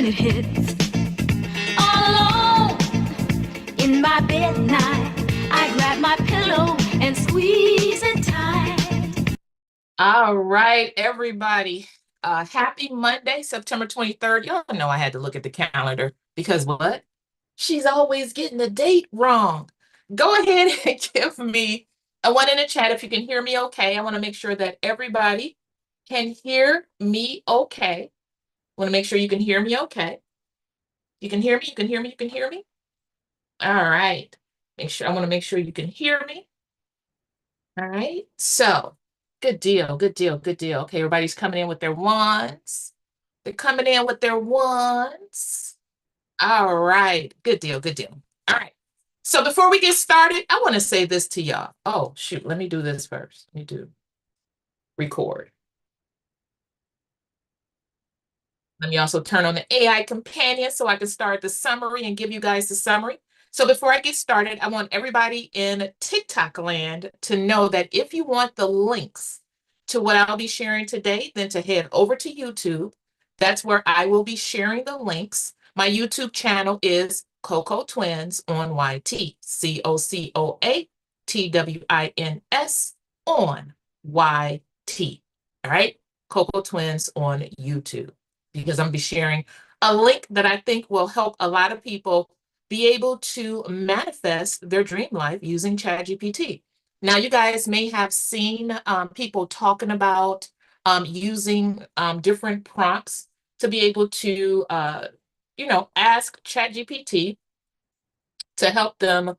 when it hits. All alone in my bed at night, I grab my pillow and squeeze it tight. All right, everybody. Happy Monday, September 23rd. Y'all know I had to look at the calendar because what? She's always getting the date wrong. Go ahead and give me a one in the chat if you can hear me okay. I want to make sure that everybody can hear me okay. I want to make sure you can hear me okay. You can hear me, you can hear me, you can hear me. All right. I want to make sure you can hear me. All right. So good deal, good deal, good deal. Okay, everybody's coming in with their wands. They're coming in with their wands. All right. Good deal, good deal. All right. So before we get started, I want to say this to y'all. Oh, shoot. Let me do this first. Let me do record. Let me also turn on the AI companion so I can start the summary and give you guys the summary. So before I get started, I want everybody in TikTok land to know that if you want the links to what I'll be sharing today, then to head over to YouTube. That's where I will be sharing the links. My YouTube channel is Coco Twins on YT, COCOA TWINS on YT. All right, Coco Twins on YouTube, because I'm gonna be sharing a link that I think will help a lot of people be able to manifest their dream life using ChatGPT. Now, you guys may have seen people talking about using different prompts to be able to, ask ChatGPT to help them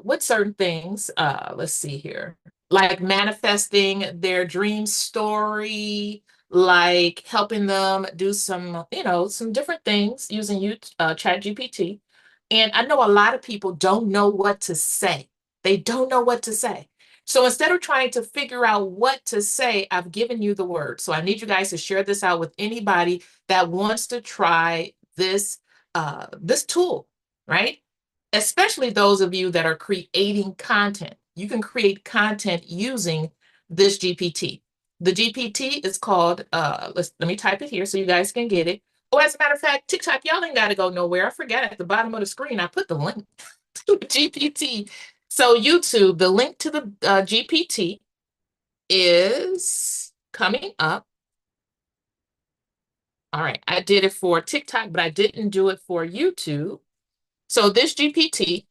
with certain things. Let's see here, like manifesting their dream story, like helping them do some different things using ChatGPT. And I know a lot of people don't know what to say. They don't know what to say. So instead of trying to figure out what to say, I've given you the word. So I need you guys to share this out with anybody that wants to try this tool, right? Especially those of you that are creating content. You can create content using this GPT. The GPT is called, let me type it here so you guys can get it. Oh, as a matter of fact, TikTok, y'all ain't got to go nowhere. I forgot at the bottom of the screen, I put the link to the GPT. So YouTube, the link to the GPT is coming up. All right, I did it for TikTok, but I didn't do it for YouTube. So this GPT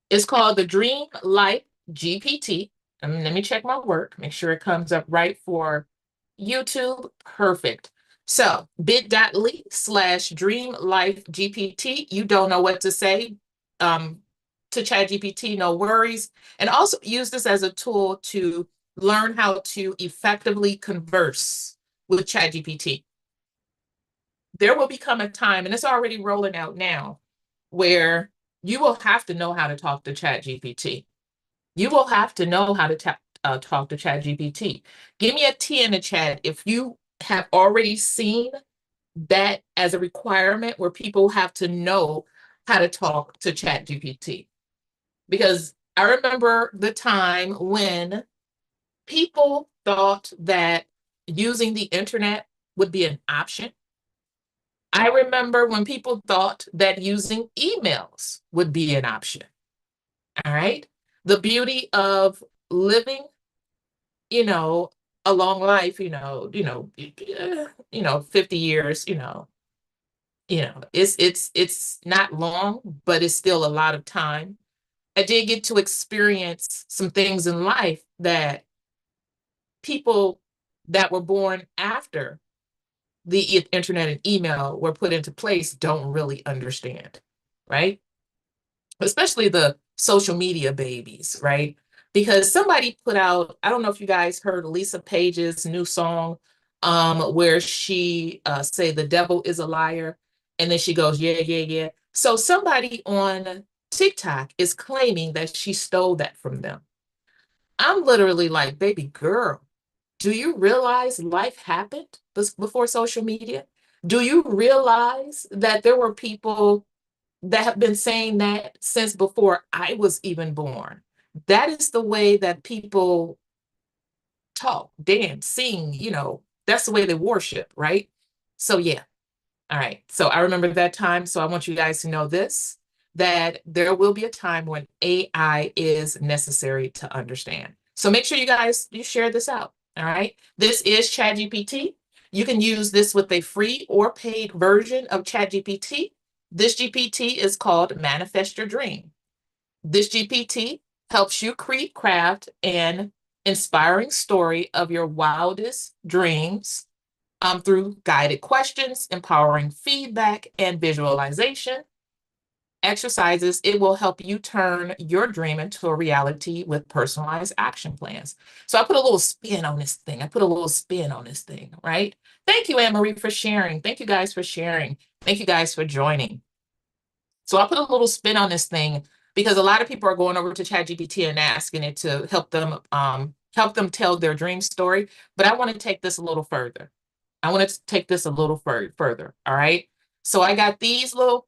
is called the Dream Life GPT. Let me check my work, make sure it comes up right for YouTube. Perfect. So bit.ly/Dream Life GPT. You don't know what to say to ChatGPT, no worries. And also use this as a tool to learn how to effectively converse with ChatGPT. There will become a time, and it's already rolling out now, where you will have to know how to talk to ChatGPT. You will have to know how to talk to ChatGPT. Give me a T in the chat if you have already seen that as a requirement where people have to know how to talk to ChatGPT. Because I remember the time when people thought that using the internet would be an option. I remember when people thought that using emails would be an option. All right. The beauty of living, a long life, 50 years, it's not long, but it's still a lot of time. I did get to experience some things in life that people that were born after the internet and email were put into place don't really understand, right? Especially the social media babies, right? Because somebody put out, I don't know if you guys heard Lisa Page's new song, where she say the devil is a liar, and then she goes, yeah, yeah, yeah. So somebody on TikTok is claiming that she stole that from them. I'm literally like, baby girl, do you realize life happened before social media? Do you realize that there were people that have been saying that since before I was even born? That is the way that people talk, dance, sing, that's the way they worship, right? So yeah. All right. So I remember that time. So I want you guys to know this, that there will be a time when AI is necessary to understand. So make sure you share this out. All right. This is ChatGPT. You can use this with a free or paid version of ChatGPT. This GPT is called Manifest Your Dream. This GPT helps you create, craft an inspiring story of your wildest dreams through guided questions, empowering feedback, and visualization exercises. It will help you turn your dream into a reality with personalized action plans. So I put a little spin on this thing. Right? Thank you, Anne Marie, for sharing. Thank you guys for sharing. Thank you guys for joining. So I put a little spin on this thing because a lot of people are going over to ChatGPT and asking it to help them tell their dream story. But I want to take this a little further. Further. All right. So I got these little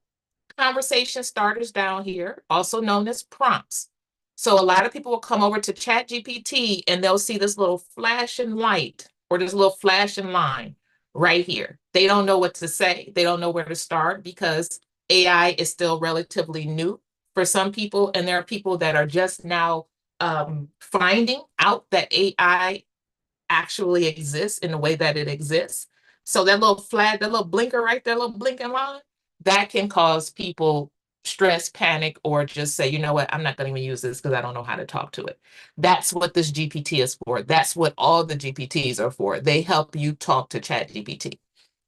conversation starters down here, also known as prompts. So a lot of people will come over to ChatGPT and they'll see this little flashing light or this little flashing line right here. They don't know what to say. They don't know where to start because AI is still relatively new for some people. And there are people that are just now finding out that AI actually exists in the way that it exists. So that little flag, that little blinker right there, little blinking line, that can cause people stress, panic, or just say, you know what, I'm not going to even use this because I don't know how to talk to it. That's what this GPT is for. That's what all the GPTs are for. They help you talk to ChatGPT.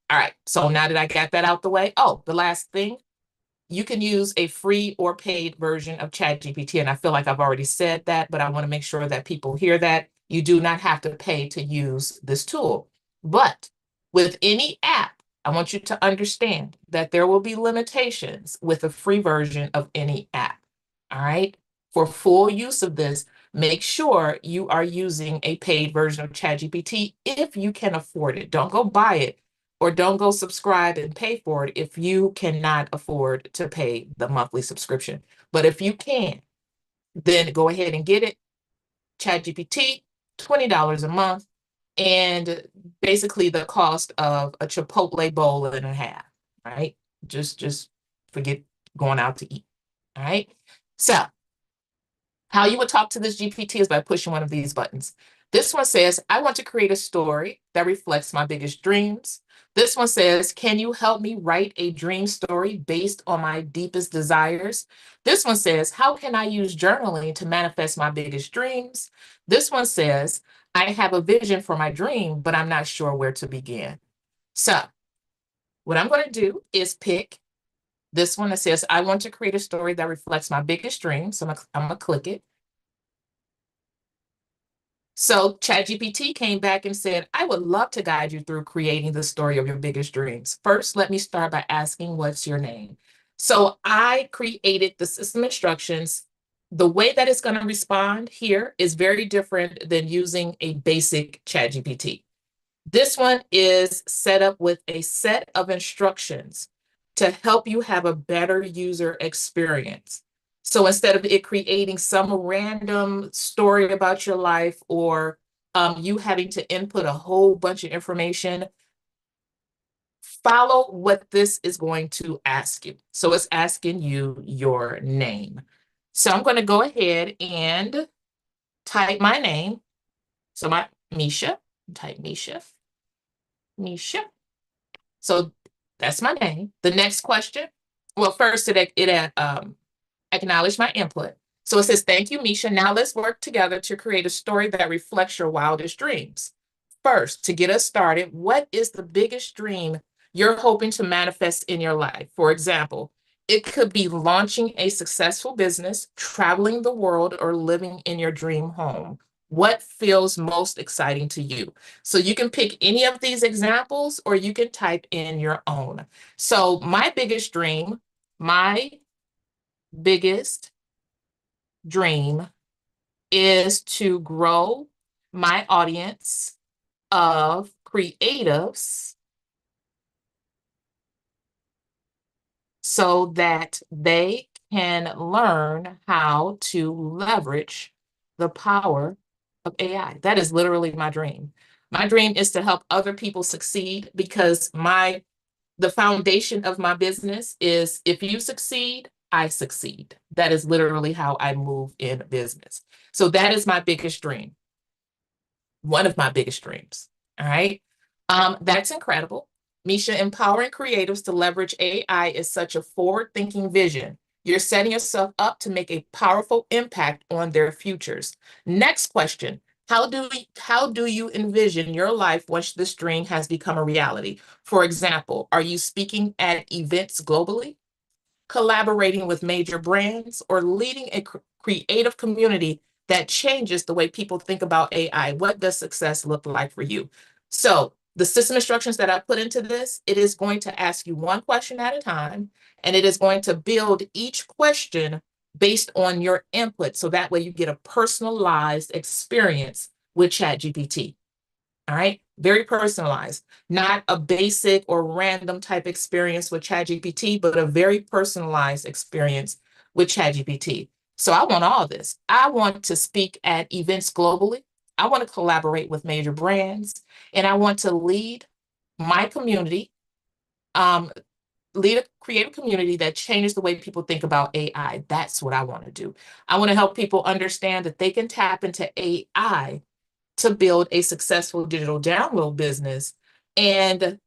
All right. So now that I got that out the way, the last thing, you can use a free or paid version of ChatGPT. And I feel like I've already said that, but I want to make sure that people hear that. You do not have to pay to use this tool. But with any app, I want you to understand that there will be limitations with a free version of any app. All right. For full use of this, make sure you are using a paid version of ChatGPT if you can afford it. Don't go buy it or don't go subscribe and pay for it if you cannot afford to pay the monthly subscription. But if you can, then go ahead and get it. ChatGPT, $20 a month, and basically the cost of a Chipotle bowl and a half, right? Just forget going out to eat. All right. So how you would talk to this GPT is by pushing one of these buttons. This one says, I want to create a story that reflects my biggest dreams. This one says, can you help me write a dream story based on my deepest desires? This one says, how can I use journaling to manifest my biggest dreams? This one says, I have a vision for my dream, but I'm not sure where to begin. So what I'm going to do is pick this one that says, I want to create a story that reflects my biggest dreams. So I'm going to click it. So ChatGPT came back and said, I would love to guide you through creating the story of your biggest dreams. First, let me start by asking, what's your name? So I created the system instructions. The way that it's going to respond here is very different than using a basic ChatGPT. This one is set up with a set of instructions to help you have a better user experience. So instead of it creating some random story about your life or you having to input a whole bunch of information, follow what this is going to ask you. So it's asking you your name. So I'm going to go ahead and type my name. So my Misha, type Misha. So that's my name. The next question. Well, first it acknowledged my input. So it says, thank you, Misha. Now let's work together to create a story that reflects your wildest dreams. First, to get us started, what is the biggest dream you're hoping to manifest in your life? For example, it could be launching a successful business, traveling the world, or living in your dream home. What feels most exciting to you? So you can pick any of these examples or you can type in your own. So my biggest dream is to grow my audience of creatives so that they can learn how to leverage the power of AI. That is literally my dream. My dream is to help other people succeed because the foundation of my business is if you succeed, I succeed. That is literally how I move in business. So that is my biggest dream, one of my biggest dreams. All right. That's incredible. Misha, empowering creatives to leverage AI is such a forward-thinking vision. You're setting yourself up to make a powerful impact on their futures. Next question. How do you envision your life once this dream has become a reality? For example, are you speaking at events globally, collaborating with major brands, or leading a creative community that changes the way people think about AI? What does success look like for you? So the system instructions that I put into this, it is going to ask you one question at a time, and it is going to build each question based on your input. So that way you get a personalized experience with ChatGPT. All right. Very personalized, not a basic or random type experience with ChatGPT, but a very personalized experience with ChatGPT. So I want all this. I want to speak at events globally. I want to collaborate with major brands, and I want to lead my community, um, lead a creative community that changes the way people think about AI. That's what I want to do. I want to help people understand that they can tap into AI to build a successful digital download business and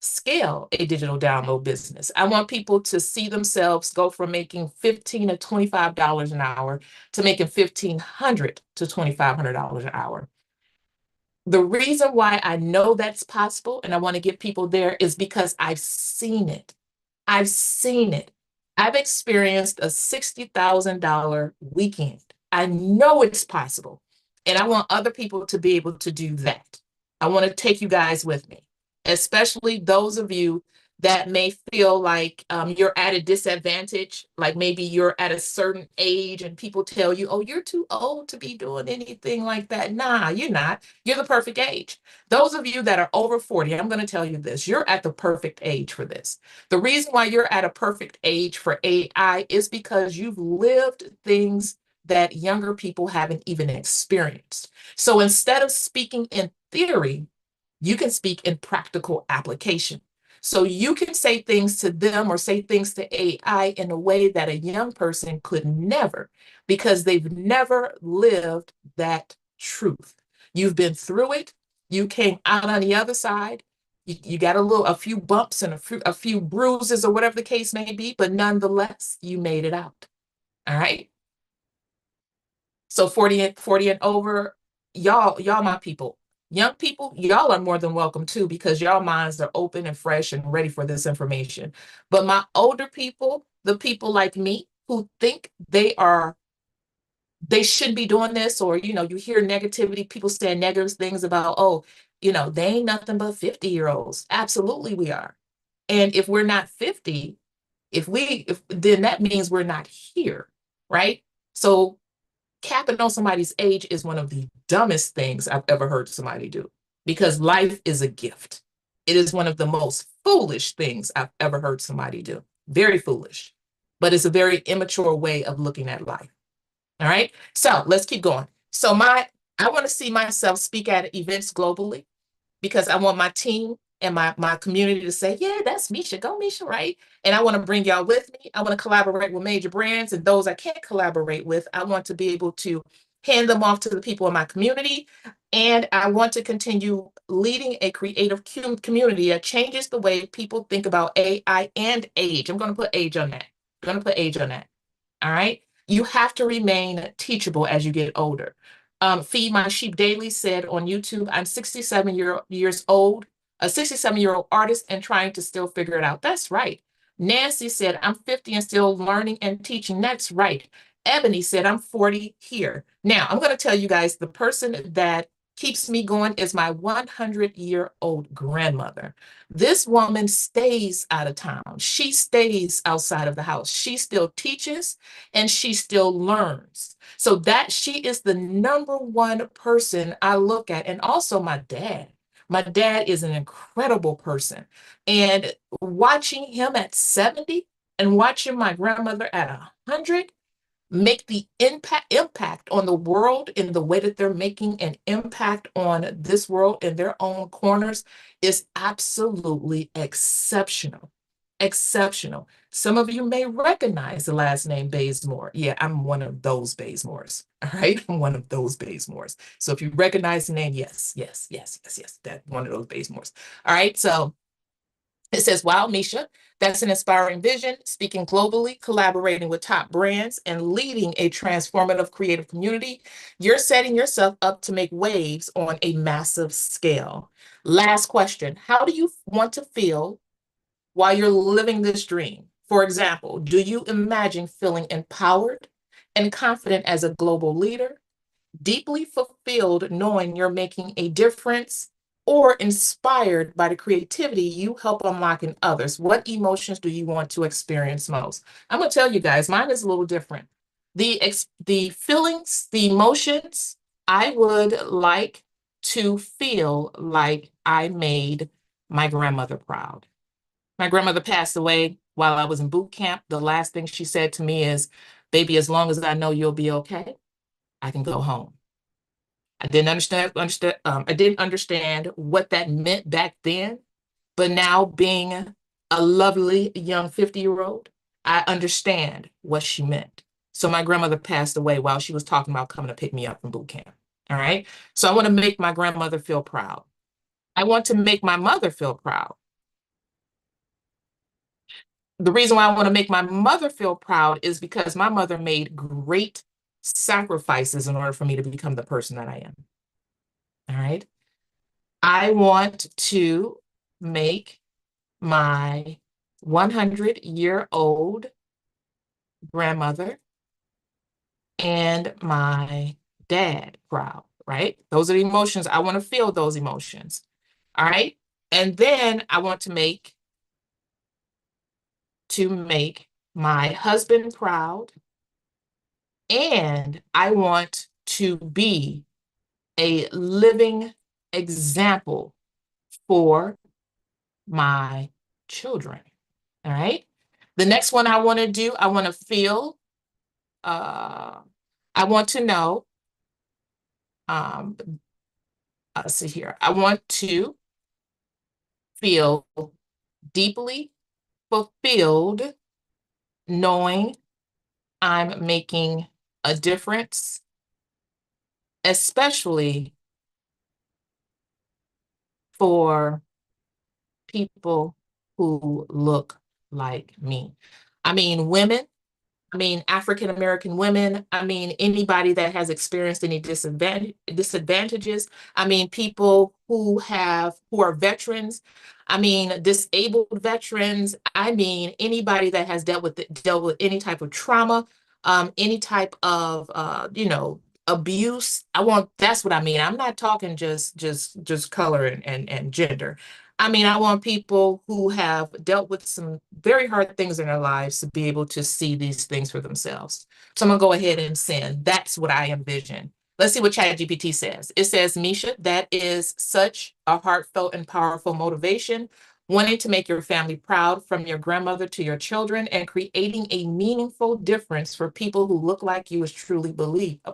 scale a digital download business. I want people to see themselves go from making $15 to $25 an hour to making $1,500 to $2,500 an hour. The reason why I know that's possible and I want to get people there is because I've seen it. I've seen it. I've experienced a $60,000 weekend. I know it's possible. And I want other people to be able to do that. I want to take you guys with me, especially those of you that may feel like you're at a disadvantage, like maybe you're at a certain age and people tell you, oh, you're too old to be doing anything like that. Nah, you're not. You're the perfect age. Those of you that are over 40, I'm going to tell you this, you're at the perfect age for this. The reason why you're at a perfect age for AI is because you've lived things that younger people haven't even experienced. So instead of speaking in theory, you can speak in practical application. So you can say things to them or say things to AI in a way that a young person could never, because they've never lived that truth. You've been through it. You came out on the other side. You got a few bumps and a few bruises or whatever the case may be, but nonetheless, you made it out. All right. So 40 and over, y'all my people. Young people, y'all are more than welcome too, because y'all minds are open and fresh and ready for this information. But my older people, the people like me who think they shouldn't be doing this, or you hear negativity, people saying negative things about, oh, they ain't nothing but 50-year-olds. Absolutely we are. And if we're not 50, if then that means we're not here, right? So capping on somebody's age is one of the dumbest things I've ever heard somebody do, because life is a gift. It is one of the most foolish things I've ever heard somebody do. Very foolish, but it's a very immature way of looking at life. All right. So let's keep going. So I want to see myself speak at events globally, because I want my team and my community to say, yeah, that's Misha. Go, Misha, right? And I want to bring y'all with me. I want to collaborate with major brands, and those I can't collaborate with, I want to be able to hand them off to the people in my community. And I want to continue leading a creative community that changes the way people think about AI and age. I'm going to put age on that. I'm going to put age on that. All right. You have to remain teachable as you get older. Feed My Sheep Daily said on YouTube, I'm 67 years old, a 67-year-old artist and trying to still figure it out. That's right. Nancy said, I'm 50 and still learning and teaching. That's right. Ebony said, I'm 40 here. Now, I'm going to tell you guys, the person that keeps me going is my 100-year-old grandmother. This woman stays out of town. She stays outside of the house. She still teaches and she still learns. So that she is the number one person I look at. And also my dad. My dad is an incredible person. And watching him at 70 and watching my grandmother at 100, make the impact on the world in the way that they're making an impact on this world in their own corners is absolutely exceptional. Exceptional. Some of you may recognize the last name Bazemore. Yeah, I'm one of those Bazemores. All right, I'm one of those Bazemores. So if you recognize the name, yes, yes, yes, yes, yes, that one of those Bazemores. All right, so it says, wow, Misha, that's an inspiring vision, speaking globally, collaborating with top brands, and leading a transformative creative community. You're setting yourself up to make waves on a massive scale. Last question. How do you want to feel while you're living this dream? For example, do you imagine feeling empowered and confident as a global leader, deeply fulfilled knowing you're making a difference, or inspired by the creativity you help unlock in others? What emotions do you want to experience most? I'm going to tell you guys, mine is a little different. The feelings, the emotions, I would like to feel like I made my grandmother proud. My grandmother passed away while I was in boot camp. The last thing she said to me is, baby, as long as I know you'll be okay, I can go home. I didn't understand what that meant back then, but now being a lovely young 50-year-old, I understand what she meant. So my grandmother passed away while she was talking about coming to pick me up from boot camp. All right. So I want to make my grandmother feel proud. I want to make my mother feel proud. The reason why I want to make my mother feel proud is because my mother made great sacrifices in order for me to become the person that I am. All right. I want to make my 100-year-old grandmother and my dad proud, right? Those are the emotions. I want to feel those emotions. All right. And then I want to make my husband proud. And I want to be a living example for my children. All right. The next one I want to do, I want to feel, I want to know, um, let's see here. I want to feel deeply fulfilled knowing I'm making a difference, especially for people who look like me. I mean, women, I mean, African American women, I mean, anybody that has experienced any disadvantages. I mean, people who are veterans. I mean, disabled veterans. I mean, anybody that has dealt with any type of trauma, any type of abuse. That's what I mean. I'm not talking just color and gender. I mean, I want people who have dealt with some very hard things in their lives to be able to see these things for themselves. So I'm gonna go ahead and send. That's what I envision. Let's see what ChatGPT says. It says, Misha, that is such a heartfelt and powerful motivation, wanting to make your family proud from your grandmother to your children and creating a meaningful difference for people who look like you is truly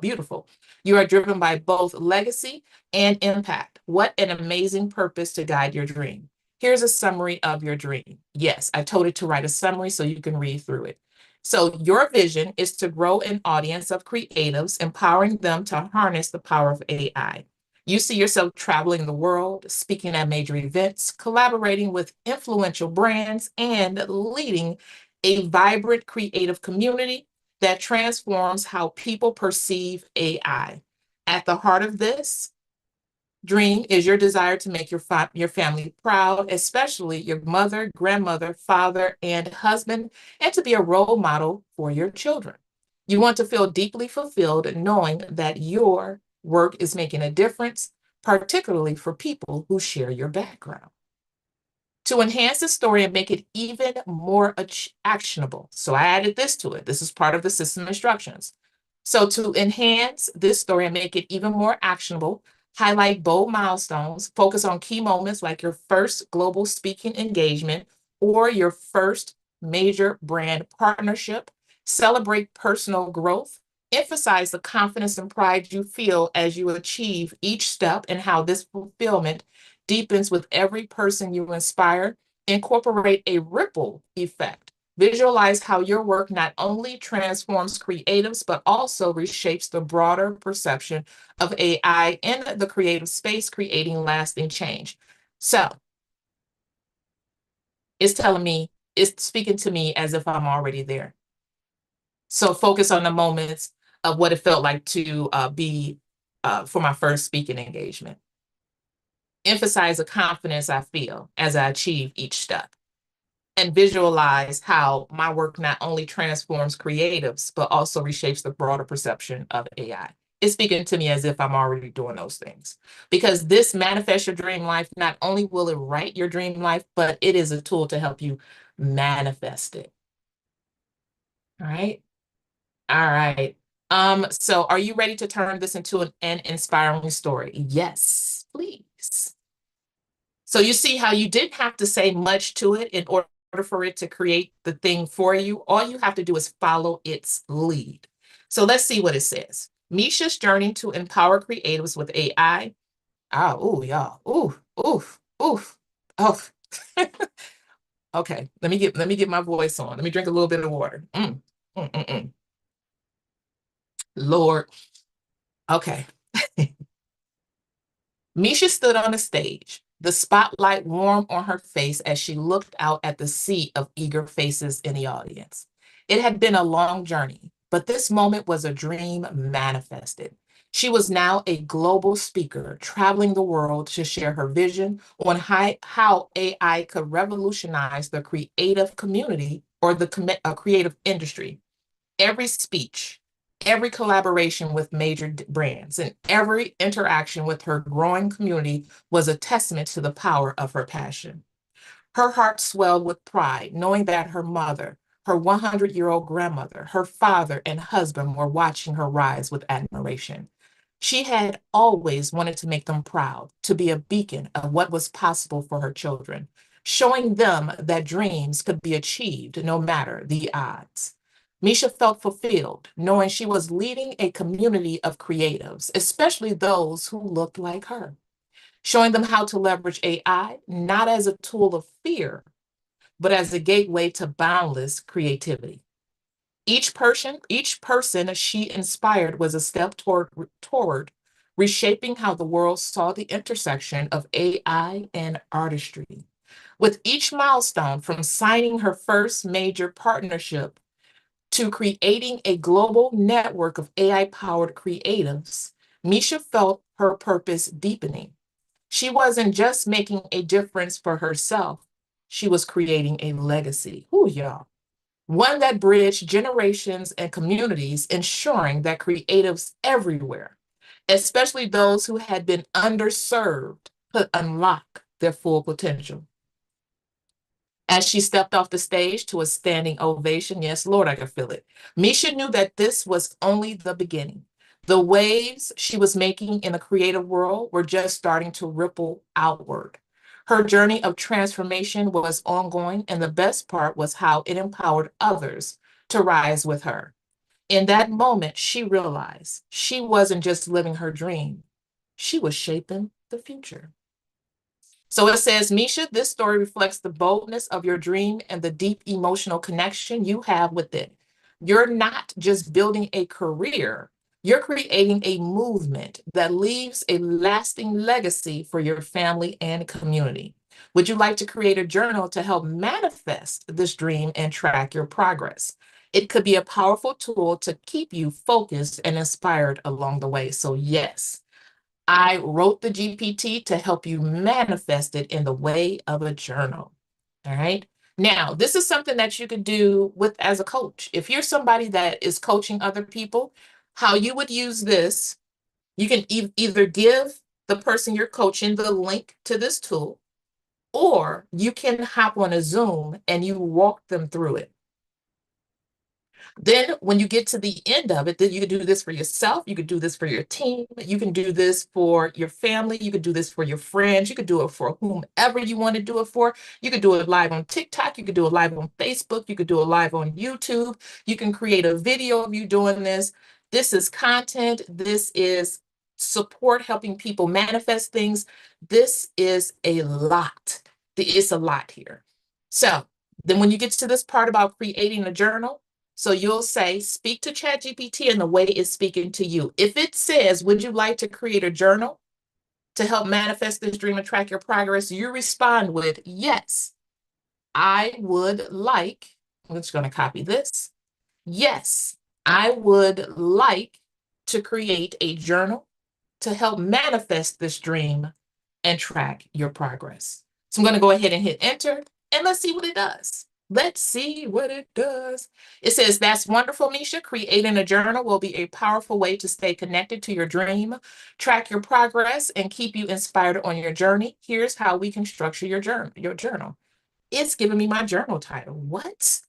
beautiful. You are driven by both legacy and impact. What an amazing purpose to guide your dream. Here's a summary of your dream. Yes, I told it to write a summary so you can read through it. So your vision is to grow an audience of creatives, empowering them to harness the power of AI. You see yourself traveling the world, speaking at major events, collaborating with influential brands, and leading a vibrant creative community that transforms how people perceive AI. At the heart of this dream is your desire to make your family proud, especially your mother, grandmother, father, and husband, and to be a role model for your children. You want to feel deeply fulfilled knowing that your work is making a difference, particularly for people who share your background. To enhance the story and make it even more actionable. So I added this to it. This is part of the system instructions. So to enhance this story and make it even more actionable, highlight bold milestones, focus on key moments like your first global speaking engagement or your first major brand partnership, Celebrate personal growth. Emphasize the confidence and pride you feel as you achieve each step and how this fulfillment deepens with every person you inspire. Incorporate a ripple effect. Visualize how your work not only transforms creatives, but also reshapes the broader perception of AI in the creative space, creating lasting change. So it's speaking to me as if I'm already there. So focus on the moments of what it felt like to be for my first speaking engagement. Emphasize the confidence I feel as I achieve each step. And visualize how my work not only transforms creatives, but also reshapes the broader perception of AI. It's speaking to me as if I'm already doing those things. Because this manifest your dream life, not only will it write your dream life, but it is a tool to help you manifest it. All right. All right. So are you ready to turn this into an inspiring story? Yes, please. So you see how you didn't have to say much to it in order for it to create the thing for you. All you have to do is follow its lead. So let's see what it says. Misha's journey to empower creatives with AI. Ah, ooh, y'all. Ooh, oof, oof, oof. Okay, let me get my voice on. Let me drink a little bit of water. Mm, mm, mm. Lord. Okay. Misha stood on the stage, the spotlight warm on her face as she looked out at the sea of eager faces in the audience. It had been a long journey, but this moment was a dream manifested. She was now a global speaker, traveling the world to share her vision on how AI could revolutionize the creative community or the creative industry. Every speech, every collaboration with major brands, and every interaction with her growing community was a testament to the power of her passion. Her heart swelled with pride, knowing that her mother, her 100-year-old grandmother, her father, and husband were watching her rise with admiration. She had always wanted to make them proud, to be a beacon of what was possible for her children, showing them that dreams could be achieved no matter the odds. Misha felt fulfilled, knowing she was leading a community of creatives, especially those who looked like her, showing them how to leverage AI not as a tool of fear, but as a gateway to boundless creativity. Each person she inspired was a step toward reshaping how the world saw the intersection of AI and artistry. With each milestone, from signing her first major partnership to creating a global network of AI-powered creatives, Misha felt her purpose deepening. She wasn't just making a difference for herself, she was creating a legacy. Ooh, y'all. One that bridged generations and communities, ensuring that creatives everywhere, especially those who had been underserved, could unlock their full potential. As she stepped off the stage to a standing ovation, yes, Lord, I could feel it. Misha knew that this was only the beginning. The waves she was making in the creative world were just starting to ripple outward. Her journey of transformation was ongoing, and the best part was how it empowered others to rise with her. In that moment, she realized she wasn't just living her dream, she was shaping the future. So it says, Misha, this story reflects the boldness of your dream and the deep emotional connection you have with it. You're not just building a career, you're creating a movement that leaves a lasting legacy for your family and community. Would you like to create a journal to help manifest this dream and track your progress? It could be a powerful tool to keep you focused and inspired along the way. So, yes, I wrote the GPT to help you manifest it in the way of a journal. All right. Now, this is something that you could do with as a coach. If you're somebody that is coaching other people, how you would use this, you can either give the person you're coaching the link to this tool, or you can hop on a Zoom and you walk them through it. Then when you get to the end of it, then you can do this for yourself. You could do this for your team. You can do this for your family. You could do this for your friends. You could do it for whomever you want to do it for. You could do it live on TikTok. You could do it live on Facebook. You could do it live on YouTube. You can create a video of you doing this. This is content. This is support, helping people manifest things. This is a lot. It's a lot here. So then when you get to this part about creating a journal, so you'll say, speak to ChatGPT in the way it's speaking to you. If it says, would you like to create a journal to help manifest this dream and track your progress? You respond with, yes, I would like, I'm just going to copy this. Yes, I would like to create a journal to help manifest this dream and track your progress. So I'm going to go ahead and hit enter, and let's see what it does. Let's see what it does. It says, that's wonderful, Misha. Creating a journal will be a powerful way to stay connected to your dream, track your progress, and keep you inspired on your journey. Here's how we can structure your journal. It's giving me my journal title. What?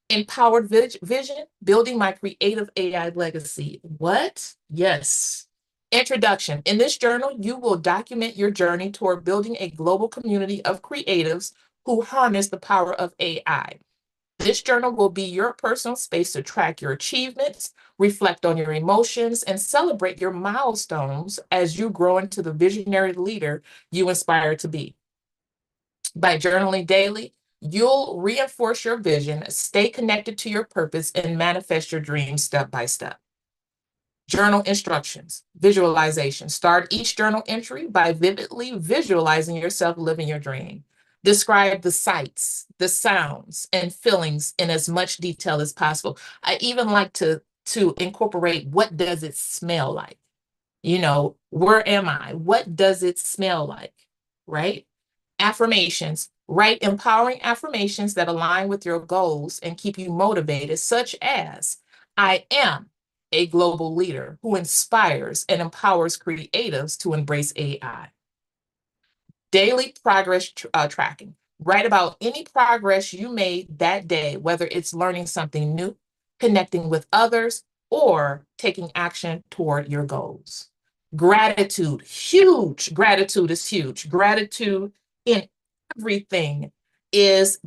Empowered Vision, Building My Creative AI Legacy. What? Yes. Introduction. In this journal, you will document your journey toward building a global community of creatives who harness the power of AI. This journal will be your personal space to track your achievements, reflect on your emotions, and celebrate your milestones as you grow into the visionary leader you aspire to be. By journaling daily, you'll reinforce your vision, stay connected to your purpose, and manifest your dreams step by step. Journal instructions, visualization. Start each journal entry by vividly visualizing yourself living your dream. Describe the sights, the sounds, and feelings in as much detail as possible. I even like to incorporate, what does it smell like? You know, where am I? What does it smell like? Right? Affirmations. Write empowering affirmations that align with your goals and keep you motivated, such as, I am a global leader who inspires and empowers creatives to embrace AI. Daily progress tracking. Write about any progress you made that day, whether it's learning something new, connecting with others, or taking action toward your goals. Gratitude, huge. Gratitude is huge. Gratitude in everything is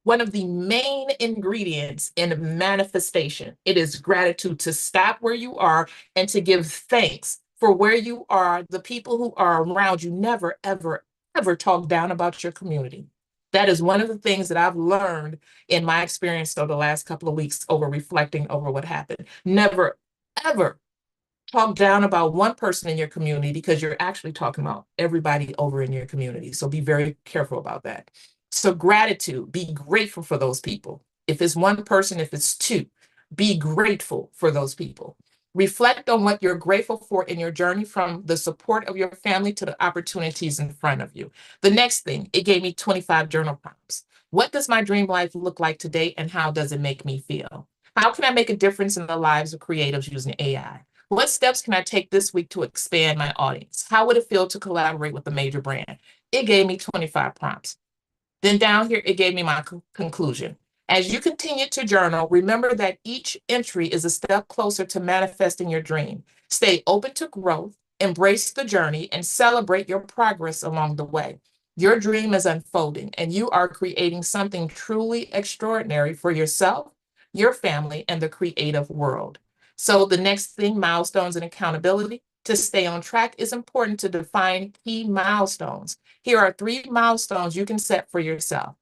one of the main ingredients in manifestation. It is gratitude, to stop where you are and to give thanks for where you are. The people who are around you, never, ever, ever talk down about your community. That is one of the things that I've learned in my experience over the last couple of weeks over reflecting over what happened. Never, ever talk down about one person in your community, because you're actually talking about everybody over in your community. So be very careful about that. So gratitude, be grateful for those people. If it's one person, if it's two, be grateful for those people. Reflect on what you're grateful for in your journey, from the support of your family to the opportunities in front of you. The next thing, it gave me 25 journal prompts. What does my dream life look like today, and how does it make me feel? How can I make a difference in the lives of creatives using AI? What steps can I take this week to expand my audience? How would it feel to collaborate with a major brand? It gave me 25 prompts. Then down here, it gave me my conclusion. As you continue to journal, remember that each entry is a step closer to manifesting your dream. Stay open to growth, embrace the journey, and celebrate your progress along the way. Your dream is unfolding, and you are creating something truly extraordinary for yourself, your family, and the creative world. So the next thing, milestones and accountability. To stay on track, it's important to define key milestones. Here are 3 milestones you can set for yourself.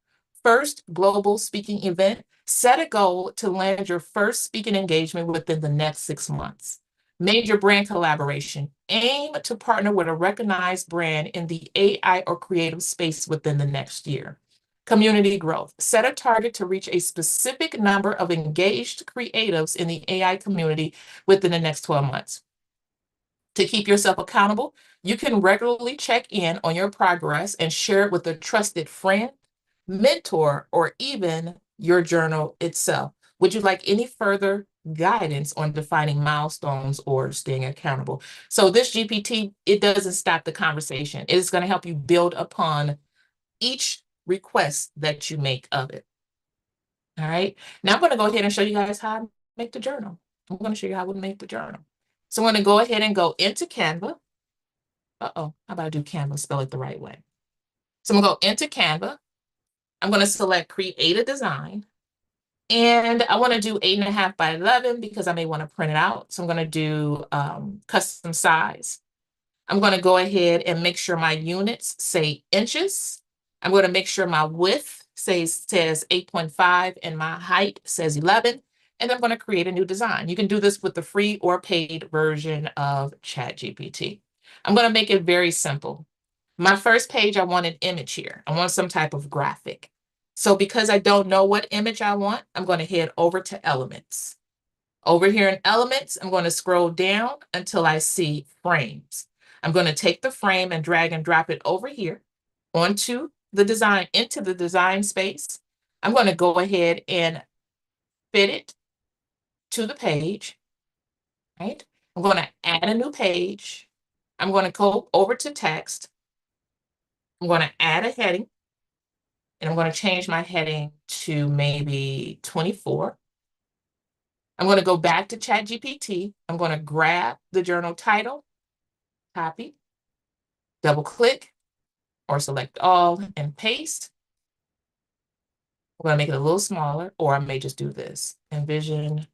First, global speaking event. Set a goal to land your first speaking engagement within the next 6 months. Major brand collaboration. Aim to partner with a recognized brand in the AI or creative space within the next year. Community growth. Set a target to reach a specific number of engaged creatives in the AI community within the next 12 months. To keep yourself accountable, you can regularly check in on your progress and share it with a trusted friend, mentor, or even your journal itself. Would you like any further guidance on defining milestones or staying accountable? So this GPT, it doesn't stop the conversation. It is going to help you build upon each request that you make of it. All right. Now I'm going to go ahead and show you guys how I make the journal. I'm going to show you how we make the journal. So I'm going to go ahead and go into Canva. How about I do Canva, spell it the right way. So I'm going to go into Canva. I'm going to select create a design. And I want to do 8.5 by 11 because I may want to print it out. So I'm going to do custom size. I'm going to go ahead and make sure my units say inches. I'm going to make sure my width says 8.5 and my height says 11. And I'm going to create a new design. You can do this with the free or paid version of ChatGPT. I'm going to make it very simple. My first page, I want an image here. I want some type of graphic. So because I don't know what image I want, I'm going to head over to Elements. Over here in Elements, I'm going to scroll down until I see frames. I'm going to take the frame and drag and drop it over here onto the design, into the design space. I'm going to go ahead and fit it to the page, right? I'm going to add a new page. I'm going to go over to text. I'm going to add a heading. And I'm going to change my heading to maybe 24. I'm going to go back to ChatGPT. I'm going to grab the journal title, copy, double click, or select all and paste. I'm going to make it a little smaller, or I may just do this. Envision,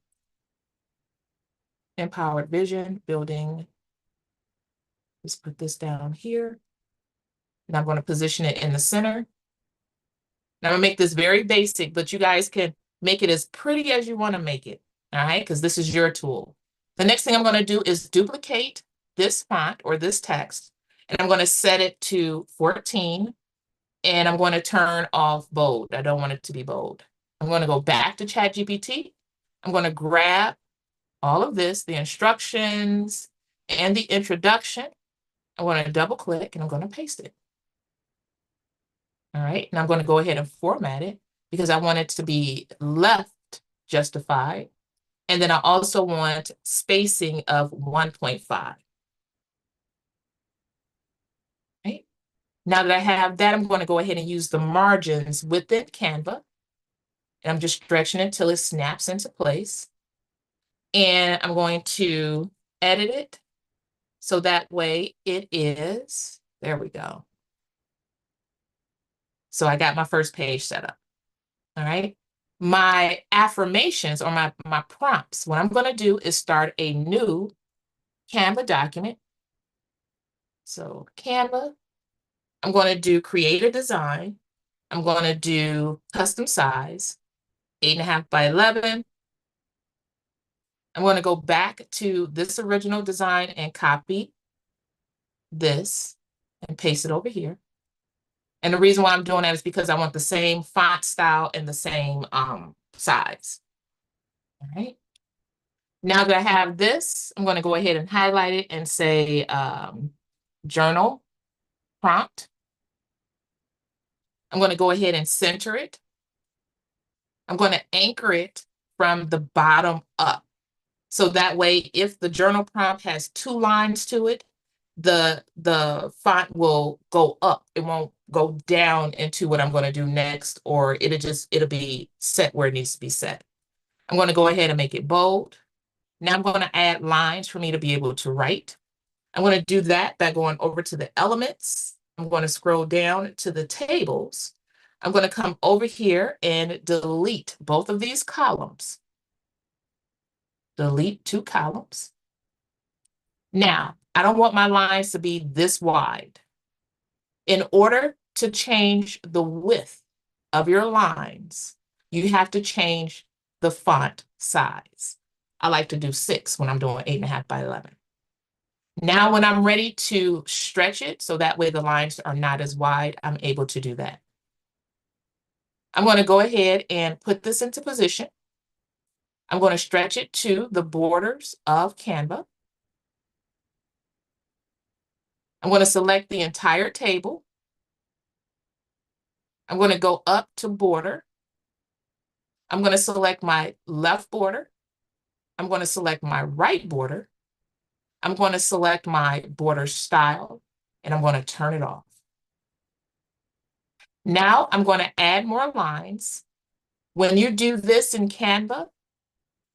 empowered vision, building. Let's put this down here. And I'm going to position it in the center. Now I'm going to make this very basic, but you guys can make it as pretty as you want to make it. All right, because this is your tool. The next thing I'm going to do is duplicate this font or this text, and I'm going to set it to 14, and I'm going to turn off bold. I don't want it to be bold. I'm going to go back to ChatGPT. I'm going to grab all of this, the instructions and the introduction. I'm going to double click, and I'm going to paste it. All right, and I'm going to go ahead and format it because I want it to be left justified. And then I also want spacing of 1.5. Right? Now that I have that, I'm going to go ahead and use the margins within Canva. And I'm just stretching it until it snaps into place. And I'm going to edit it so that way it is, there we go. So I got my first page set up. All right. My affirmations or my prompts, what I'm going to do is start a new Canva document. So Canva, I'm going to do create a design. I'm going to do custom size, 8.5 by 11. I'm going to go back to this original design and copy this and paste it over here. And the reason why I'm doing that is because I want the same font style and the same size. All right. Now that I have this, I'm going to go ahead and highlight it and say journal prompt. I'm going to go ahead and center it. I'm going to anchor it from the bottom up. So that way, if the journal prompt has 2 lines to it, the font will go up. It won't go down into what I'm going to do next, or it'll be set where it needs to be set. I'm going to go ahead and make it bold. Now I'm going to add lines for me to be able to write. I'm going to do that by going over to the elements. I'm going to scroll down to the tables. I'm going to come over here and delete both of these columns. Delete 2 columns. Now, I don't want my lines to be this wide. In order to change the width of your lines, you have to change the font size. I like to do 6 when I'm doing 8.5 by 11. Now, when I'm ready to stretch it, so that way the lines are not as wide, I'm able to do that. I'm going to go ahead and put this into position. I'm going to stretch it to the borders of Canva. I'm going to select the entire table. I'm going to go up to border. I'm going to select my left border. I'm going to select my right border. I'm going to select my border style, and I'm going to turn it off. Now I'm going to add more lines. When you do this in Canva,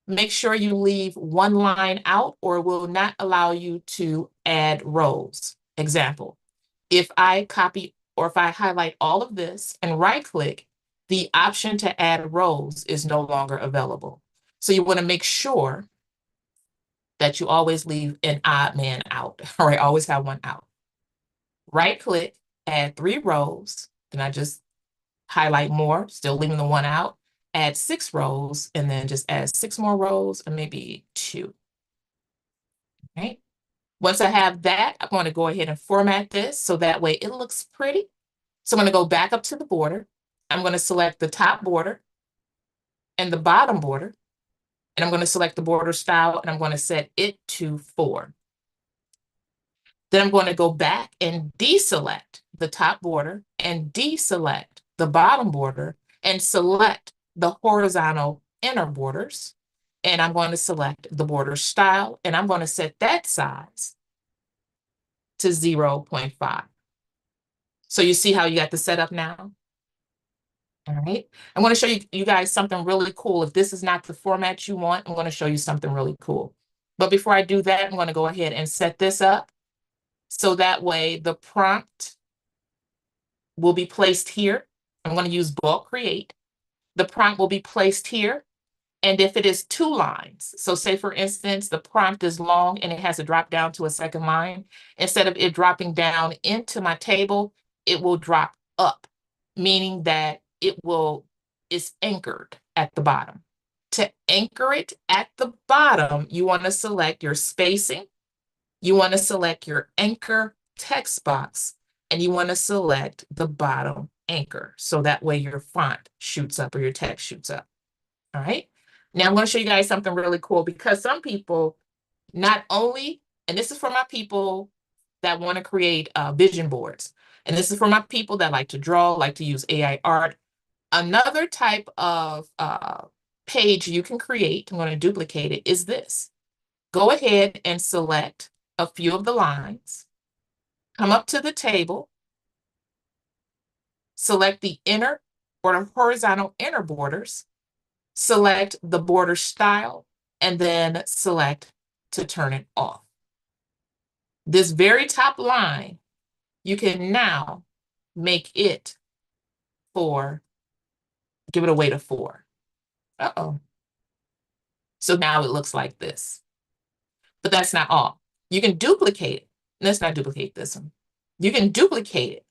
make sure you leave one line out or it will not allow you to add rows. Example, if I copy or if I highlight all of this and right click, the option to add rows is no longer available. So you want to make sure that you always leave an odd man out, all right? Always have one out. Right click, add 3 rows. Then I just highlight more, still leaving the one out, add 6 rows, and then just add 6 more rows and maybe 2. Right? Once I have that, I'm going to go ahead and format this so that way it looks pretty. So I'm going to go back up to the border. I'm going to select the top border and the bottom border, and I'm going to select the border style, and I'm going to set it to 4. Then I'm going to go back and deselect the top border and deselect the bottom border and select the horizontal inner borders. And I'm going to select the border style, and I'm going to set that size to 0.5. So you see how you got the setup now? All right. I'm going to show you guys something really cool. If this is not the format you want, I'm going to show you something really cool. But before I do that, I'm going to go ahead and set this up. So that way the prompt will be placed here. I'm going to use bulk create. The prompt will be placed here. And if it is 2 lines, so say for instance, the prompt is long and it has to drop down to a second line, instead of it dropping down into my table, it will drop up, meaning that it's anchored at the bottom. To anchor it at the bottom, you want to select your spacing. You want to select your anchor text box, and you want to select the bottom anchor. So that way your font shoots up or your text shoots up. All right. Now I'm going to show you guys something really cool because some people not only, and this is for my people that want to create vision boards. And this is for my people that like to draw, like to use AI art. Another type of page you can create, I'm going to duplicate it, is this. Go ahead and select a few of the lines, come up to the table, select the inner or the horizontal inner borders, select the border style, and then select to turn it off. This very top line, you can now make it give it a weight of 4. Uh-oh. So now it looks like this. But that's not all. You can duplicate it. Let's not duplicate this one. You can duplicate it.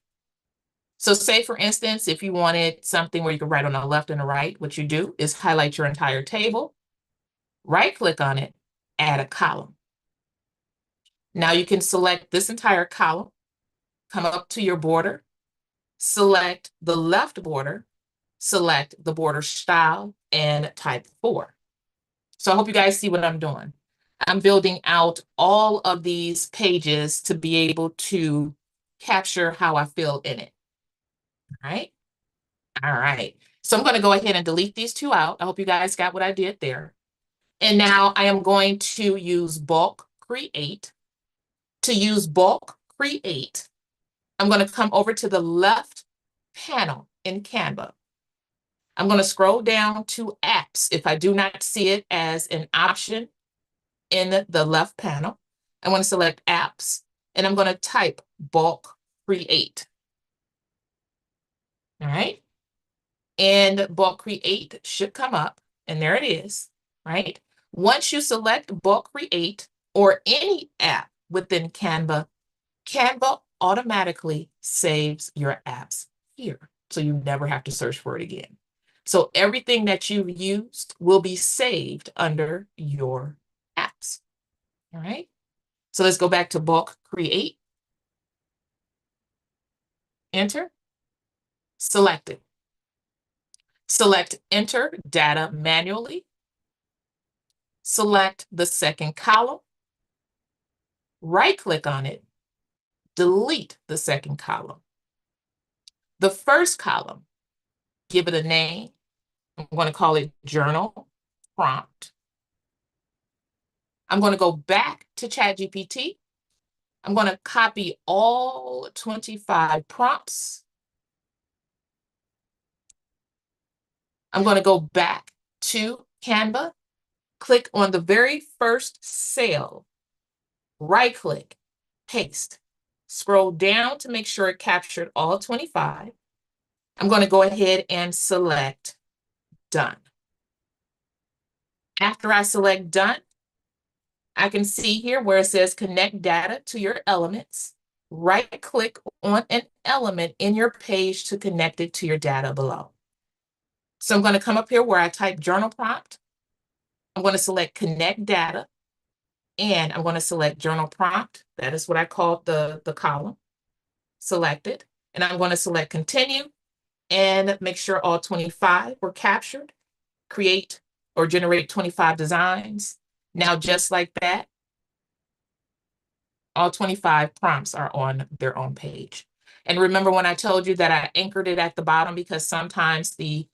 So say, for instance, if you wanted something where you could write on the left and the right, what you do is highlight your entire table, right-click on it, add a column. Now you can select this entire column, come up to your border, select the left border, select the border style, and type 4. So I hope you guys see what I'm doing. I'm building out all of these pages to be able to capture how I feel in it. All right. All right. So I'm going to go ahead and delete these 2 out. I hope you guys got what I did there. And now I am going to use bulk create. To use bulk create, I'm going to come over to the left panel in Canva. I'm going to scroll down to apps if I do not see it as an option in the left panel. I'm going to select apps and I'm going to type bulk create. All right. And bulk create should come up, and there it is, right? Once you select bulk create or any app within Canva, Canva automatically saves your apps here. So you never have to search for it again. So everything that you've used will be saved under your apps. All right. So let's go back to bulk create. Enter. Select it. Select enter data manually. Select the second column. Right-click on it. Delete the second column. The first column, give it a name. I'm going to call it journal prompt. I'm going to go back to ChatGPT. I'm going to copy all 25 prompts. I'm going to go back to Canva, click on the very first cell, right click, paste. Scroll down to make sure it captured all 25. I'm going to go ahead and select done. After I select done, I can see here where it says connect data to your elements. Right click on an element in your page to connect it to your data below. So I'm going to come up here where I type journal prompt. I'm going to select connect data, and I'm going to select journal prompt. That is what I called the column. Select it, and I'm going to select continue and make sure all 25 were captured. Create or generate 25 designs. Now, just like that, all 25 prompts are on their own page. And remember when I told you that I anchored it at the bottom because sometimes the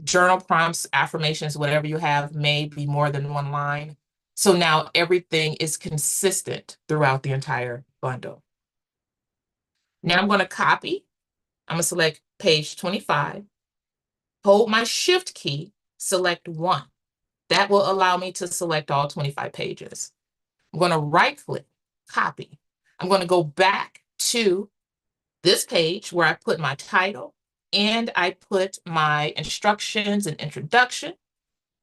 journal prompts, affirmations, whatever you have may be more than one line. So now everything is consistent throughout the entire bundle. Now I'm going to copy. I'm going to select page 25, hold my shift key, select 1. That will allow me to select all 25 pages. I'm going to right click, copy. I'm going to go back to this page where I put my title and I put my instructions and introduction.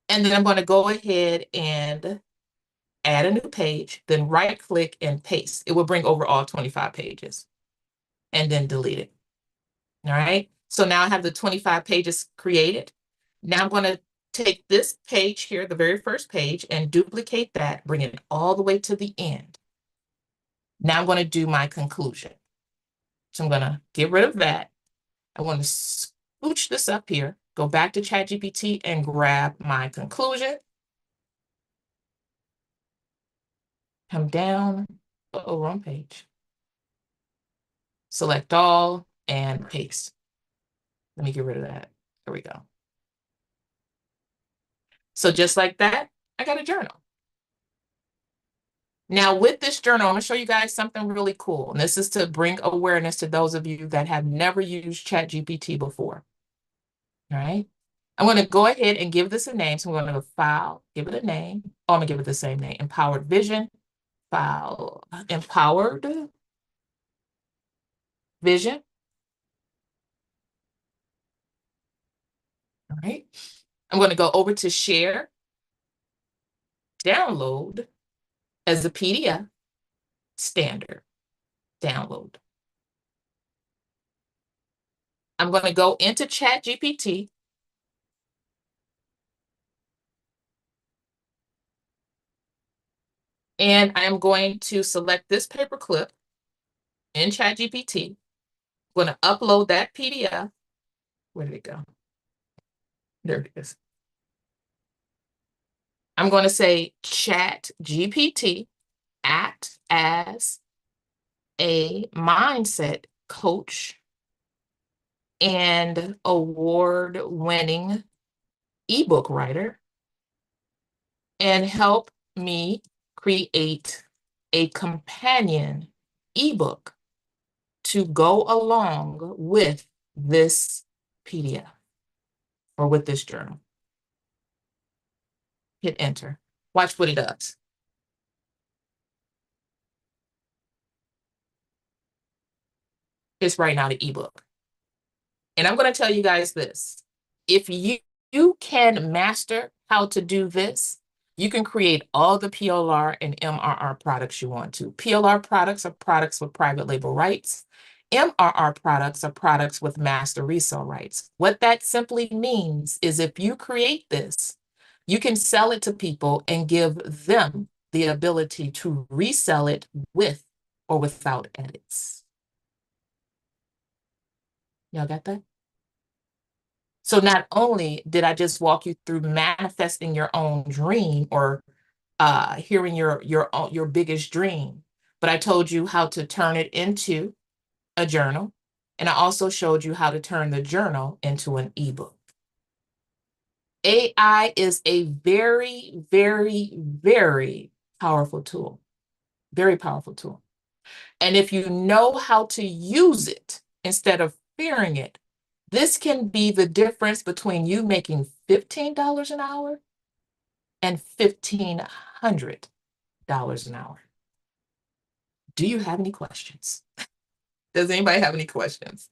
And then I'm going to go ahead and add a new page, then right click and paste. It will bring over all 25 pages and then delete it. All right. So now I have the 25 pages created. Now I'm going to take this page here, the very first page, and duplicate that, bring it all the way to the end. Now I'm going to do my conclusion. So I'm going to get rid of that. I want to scooch this up here, go back to ChatGPT and grab my conclusion. Come down. Uh-oh, wrong page. Select all and paste. Let me get rid of that. There we go. So just like that, I got a journal. Now with this journal, I'm going to show you guys something really cool. And this is to bring awareness to those of you that have never used ChatGPT before. All right. I'm going to go ahead and give this a name. So I'm going to go file, give it a name. Oh, I'm going to give it the same name. Empowered Vision, file, Empowered Vision. All right. I'm going to go over to share, download as a PDF, standard, download. I'm going to go into ChatGPT. And I'm going to select this paper clip in ChatGPT. I'm going to upload that PDF. Where did it go? There it is. I'm going to say ChatGPT act as a mindset coach and award-winning ebook writer and help me create a companion ebook to go along with this PDF or with this journal. Hit enter. Watch what it does. It's writing out an ebook. And I'm going to tell you guys this. If you can master how to do this, you can create all the PLR and MRR products you want to. PLR products are products with private label rights. MRR products are products with master resale rights. What that simply means is if you create this, you can sell it to people and give them the ability to resell it with or without edits. Y'all got that? So not only did I just walk you through manifesting your own dream or hearing your biggest dream, but I told you how to turn it into a journal. And I also showed you how to turn the journal into an ebook. AI is a very, very, very powerful tool. Very powerful tool. And if you know how to use it instead of fearing it, This can be the difference between you making $15 an hour and $1,500 an hour. Do you have any questions? Does anybody have any questions?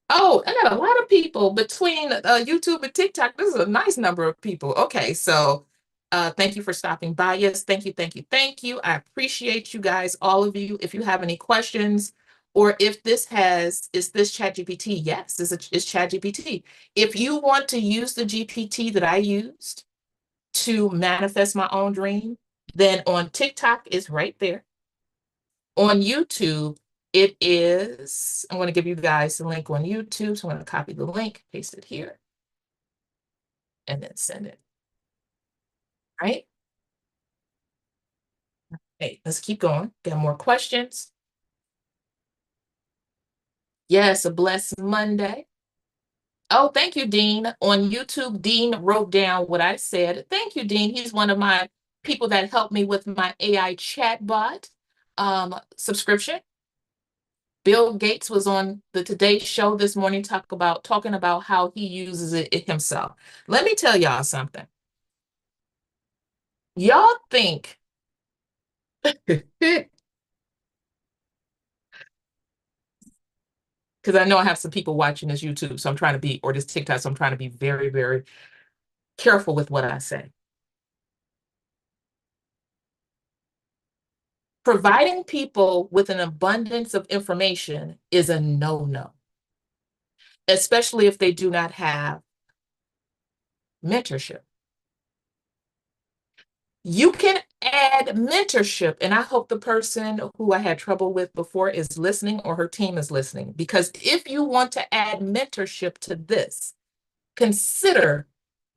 Oh, I got a lot of people between YouTube and TikTok. This is a nice number of people. Okay, so thank you for stopping by. Yes, thank you, thank you, thank you. I appreciate you guys, all of you. If you have any questions, or if this is this ChatGPT? Yes, it's ChatGPT. If you want to use the GPT that I used to manifest my own dream, then on TikTok is right there. On YouTube, it is, I'm going to give you guys the link on YouTube. So I'm going to copy the link, paste it here, and then send it. All right. Hey, let's keep going. Got more questions? Yes, a blessed Monday. Oh, thank you, Dean. On YouTube, Dean wrote down what I said. Thank you, Dean. He's one of my people that helped me with my AI chatbot subscription. Bill Gates was on the Today Show this morning talking about how he uses it himself. Let me tell y'all something. Y'all think because I know I have some people watching this YouTube, so I'm trying to be, or this TikTok, so I'm trying to be very, very careful with what I say. Providing people with an abundance of information is a no-no, especially if they do not have mentorship. You can add mentorship, and I hope the person who I had trouble with before is listening or her team is listening, because if you want to add mentorship to this, consider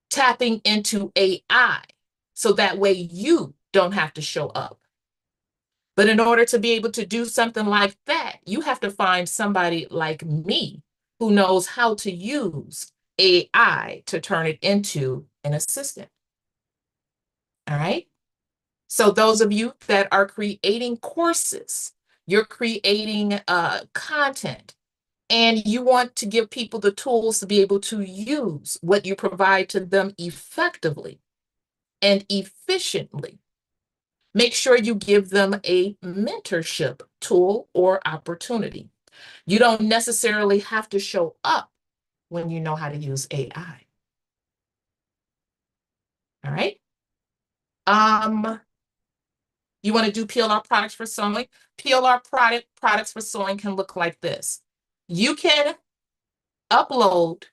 tapping into AI so that way you don't have to show up. But in order to be able to do something like that, you have to find somebody like me who knows how to use AI to turn it into an assistant. All right. So those of you that are creating courses, you're creating content, and you want to give people the tools to be able to use what you provide to them effectively and efficiently. Make sure you give them a mentorship tool or opportunity. You don't necessarily have to show up when you know how to use AI. All right. You want to do PLR products for sewing? PLR products for sewing can look like this. You can upload,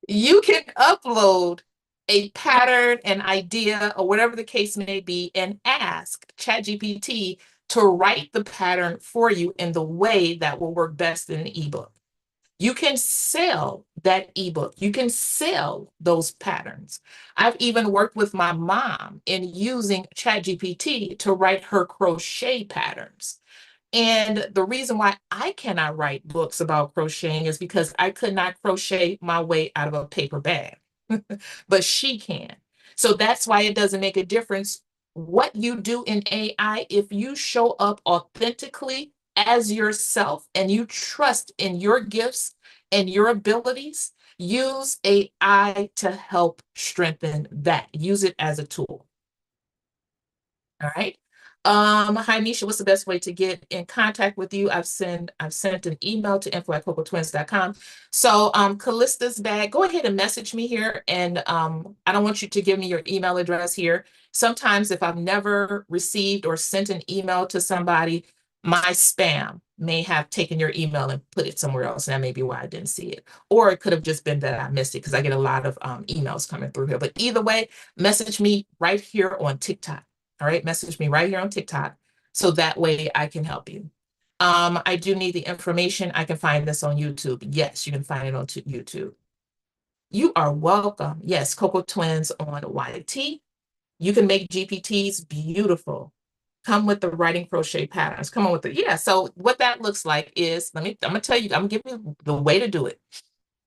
you can upload a pattern, an idea, or whatever the case may be, and ask ChatGPT to write the pattern for you in the way that will work best in an ebook. You can sell that ebook. You can sell those patterns. I've even worked with my mom in using ChatGPT to write her crochet patterns. And the reason why I cannot write books about crocheting is because I could not crochet my way out of a paper bag, but she can. So that's why it doesn't make a difference what you do in AI. If you show up authentically as yourself and you trust in your gifts and your abilities, use AI to help strengthen that. Use it as a tool. All right. Hi Nisha, what's the best way to get in contact with you? I've sent an email to info@cocotwins.com. So Callista's bag, go ahead and message me here. And I don't want you to give me your email address here. Sometimes if I've never received or sent an email to somebody, my spam may have taken your email and put it somewhere else. And that may be why I didn't see it. Or it could have just been that I missed it because I get a lot of emails coming through here. But either way, message me right here on TikTok. All right, message me right here on TikTok so that way I can help you. I do need the information. I can find this on YouTube. Yes, you can find it on YouTube. You are welcome. Yes, Coco Twins on YT. You can make GPTs beautiful. Come with the writing crochet patterns. Come on with it. Yeah, so what that looks like is, I'm gonna tell you, I'm gonna give you the way to do it.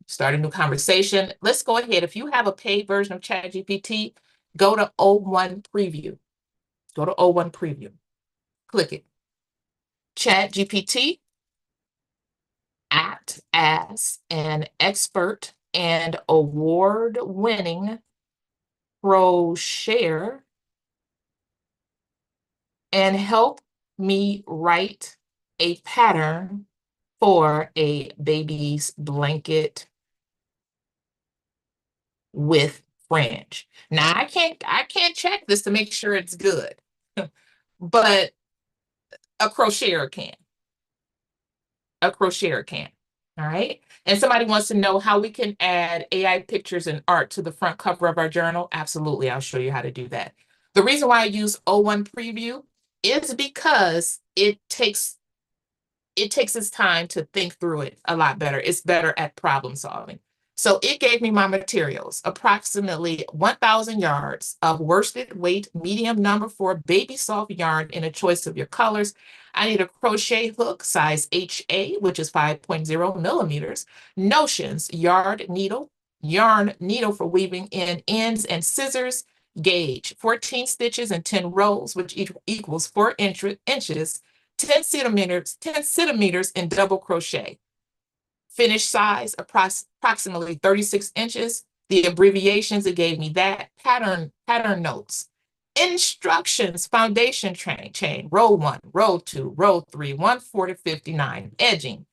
Start a new conversation. Let's go ahead. If you have a paid version of ChatGPT, go to O1 Preview. Go to O1 Preview. Click it. ChatGPT, apps, worked as an expert and award-winning crocheter and helped me write a pattern for a baby's blanket with fringe. Now I can't check this to make sure it's good, but a crocheter can. A crocheter can. All right. And somebody wants to know how we can add AI pictures and art to the front cover of our journal. Absolutely. I'll show you how to do that. The reason why I use O1 Preview is because it takes its time to think through it a lot better. It's better at problem solving. So it gave me my materials, approximately 1,000 yards of worsted weight medium number 4 baby soft yarn in a choice of your colors. I need a crochet hook size HA, which is 5.0 millimeters, notions, yarn needle for weaving in ends, and scissors, gauge, 14 stitches and 10 rows, which equals 4 inches, 10 centimeters in double crochet. Finished size, approximately 36 inches. The abbreviations, it gave me that. Pattern notes. Instructions, foundation chain, row 1, row 2, row 3, 140 to 59, edging,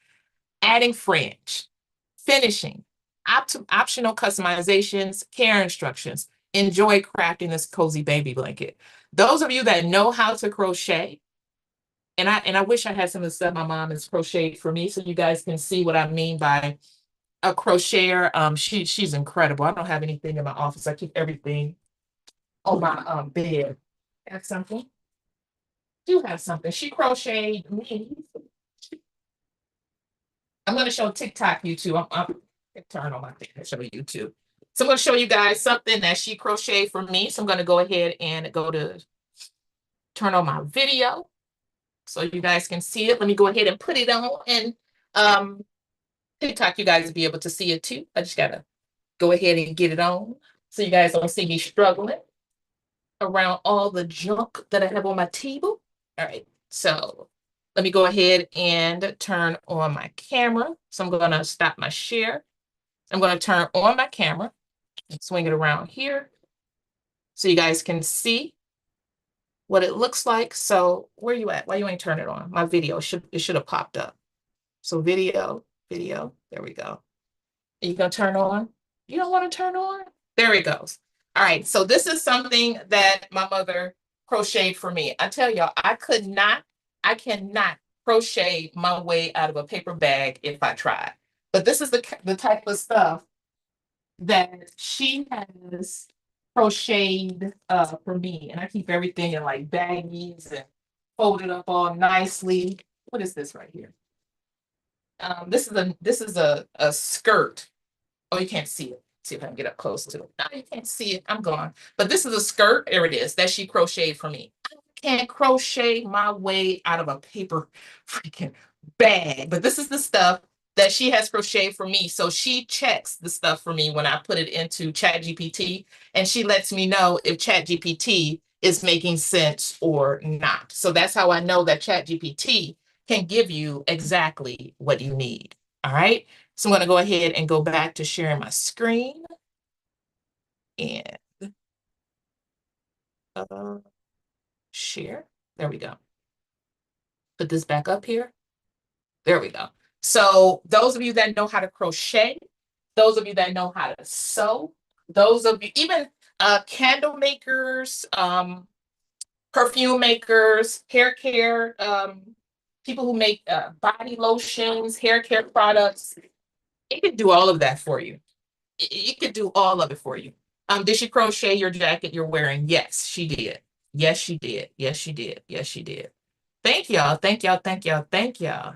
adding fringe, finishing, optional customizations, care instructions. Enjoy crafting this cozy baby blanket. Those of you that know how to crochet, and I wish I had some of the stuff my mom has crocheted for me so you guys can see what I mean by a crocheter. She's incredible. I don't have anything in my office. I keep everything on my bed. Have something? Do have something. She crocheted me. I'm gonna show TikTok, YouTube. I'm turn on my thing and show YouTube. So I'm gonna show you guys something that she crocheted for me. So I'm gonna go ahead and go to turn on my video so you guys can see it. Let me go ahead and put it on and TikTok, you guys will be able to see it too. I just gotta go ahead and get it on so you guys don't see me struggling around all the junk that I have on my table. All right, so let me go ahead and turn on my camera. So I'm gonna stop my share. I'm gonna turn on my camera and swing it around here so you guys can see what it looks like. So where you at? Why you ain't turn it on? My video it should have popped up. So video, there we go. Are you gonna turn on? You don't want to turn on? There it goes. All right, so this is something that my mother crocheted for me. I tell y'all, I cannot crochet my way out of a paper bag if I tried. But this is the type of stuff that she has crocheted for me. And I keep everything in like baggies and folded up all nicely. What is this right here? This is a skirt. Oh, you can't see it. See if I can get up close to it. No, you can't see it. I'm gone. But this is a skirt. There it is that she crocheted for me. I can't crochet my way out of a paper freaking bag. But this is the stuff that she has crocheted for me. So she checks the stuff for me when I put it into ChatGPT, and she lets me know if ChatGPT is making sense or not. So that's how I know that ChatGPT can give you exactly what you need. All right. So I'm going to go ahead and go back to sharing my screen and share. There we go. Put this back up here. There we go. So those of you that know how to crochet, those of you that know how to sew, those of you, even candle makers, perfume makers, hair care, people who make body lotions, hair care products, it can do all of that for you. It could do all of it for you. Did she crochet your jacket you're wearing? Yes, she did. Yes, she did. Yes, she did. Yes, she did. Thank y'all. Thank y'all. Thank y'all. Thank y'all.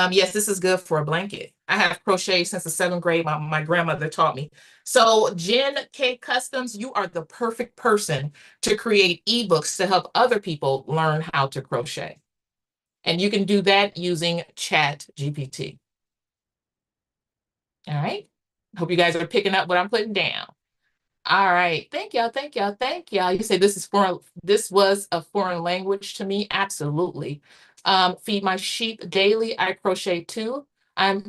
Yes, this is good for a blanket. I have crocheted since the 7th grade. My grandmother taught me. So Jen K Customs, you are the perfect person to create ebooks to help other people learn how to crochet. And you can do that using ChatGPT. All right. Hope you guys are picking up what I'm putting down. All right. Thank y'all. Thank y'all. Thank y'all. You say this was a foreign language to me. Absolutely. Feed my sheep daily. I crochet too. I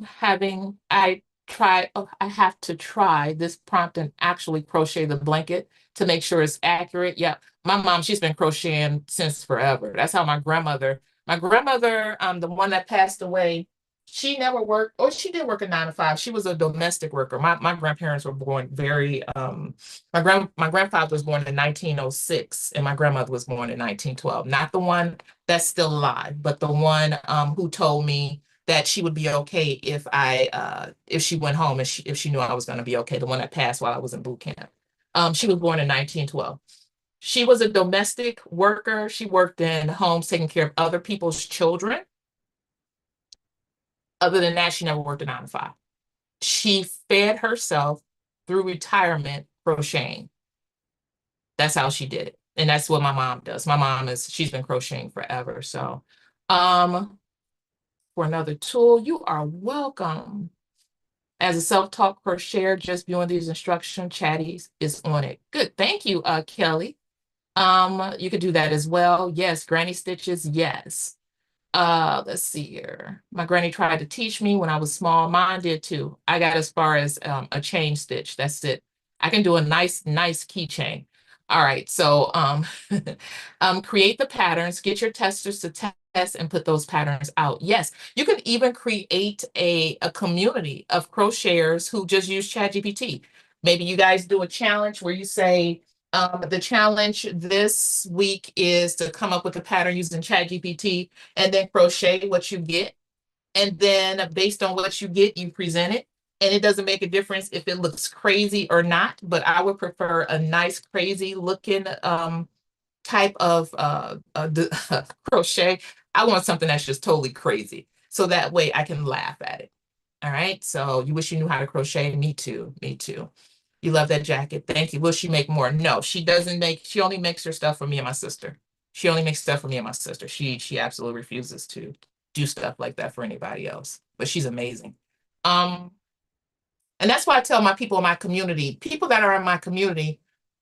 have to try this prompt and actually crochet the blanket to make sure it's accurate. Yeah, my mom, she's been crocheting since forever. That's how my grandmother, the one that passed away, she never worked, or she did work a 9 to 5. She was a domestic worker. My grandparents were born very, my grandfather was born in 1906 and my grandmother was born in 1912. Not the one that's still alive, but the one who told me that she would be okay if she went home and if she knew I was going to be okay, the one that passed while I was in boot camp. She was born in 1912. She was a domestic worker. She worked in homes taking care of other people's children. Other than that, she never worked a 9 to 5. She fed herself through retirement crocheting. That's how she did it. And that's what my mom does. She's been crocheting forever. So, for another tool, you are welcome. As a self-taught crocheter, just viewing these instruction chatties is on it. Good. Thank you, Kelly. You could do that as well. Yes, granny stitches, yes. Let's see here. My granny tried to teach me when I was small. Mine did too. I got as far as a chain stitch. That's it. I can do a nice keychain. All right, so create the patterns, get your testers to test and put those patterns out. Yes, you can even create a community of crocheters who just use ChatGPT. Maybe you guys do a challenge where you say, the challenge this week is to come up with a pattern using ChatGPT and then crochet what you get. And then based on what you get, you present it. And it doesn't make a difference if it looks crazy or not, but I would prefer a nice, crazy looking type of crochet. I want something that's just totally crazy. So that way I can laugh at it. All right. So you wish you knew how to crochet? Me too. Me too. You love that jacket. Thank you. Will she make more? No, she doesn't make, she only makes her stuff for me and my sister. She only makes stuff for me and my sister. She absolutely refuses to do stuff like that for anybody else. But she's amazing. And that's why I tell my people in my community, people that are in my community,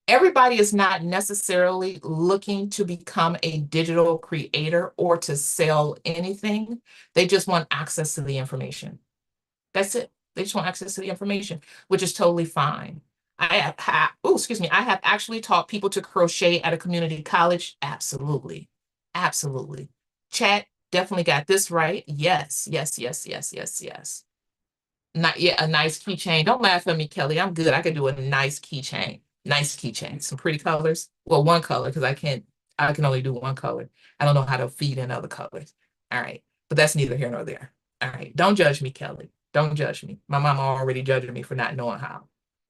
everybody is not necessarily looking to become a digital creator or to sell anything. They just want access to the information. That's it. They just want access to the information, which is totally fine. I have actually taught people to crochet at a community college. Absolutely. Absolutely. Chat definitely got this right. Yes, yes, yes, yes, yes, yes. Not yet a nice keychain. Don't laugh at me, Kelly. I'm good. I could do a nice keychain. Nice keychain. Some pretty colors. Well, one color, because I can only do one color. I don't know how to feed in other colors. All right. But that's neither here nor there. All right. Don't judge me, Kelly. Don't judge me. My mama already judging me for not knowing how.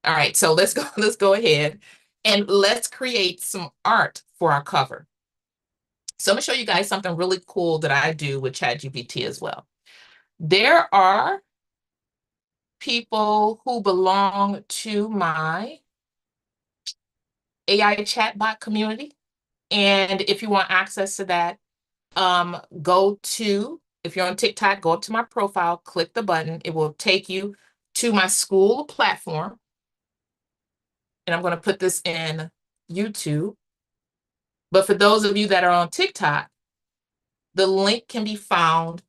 All right. So let's go, let's go ahead and let's create some art for our cover. So I'm gonna show you guys something really cool that I do with ChatGPT as well. There are people who belong to my AI chatbot community. And if you want access to that, if you're on TikTok, go up to my profile, click the button. It will take you to my school platform. And I'm going to put this in YouTube. But for those of you that are on TikTok, the link can be found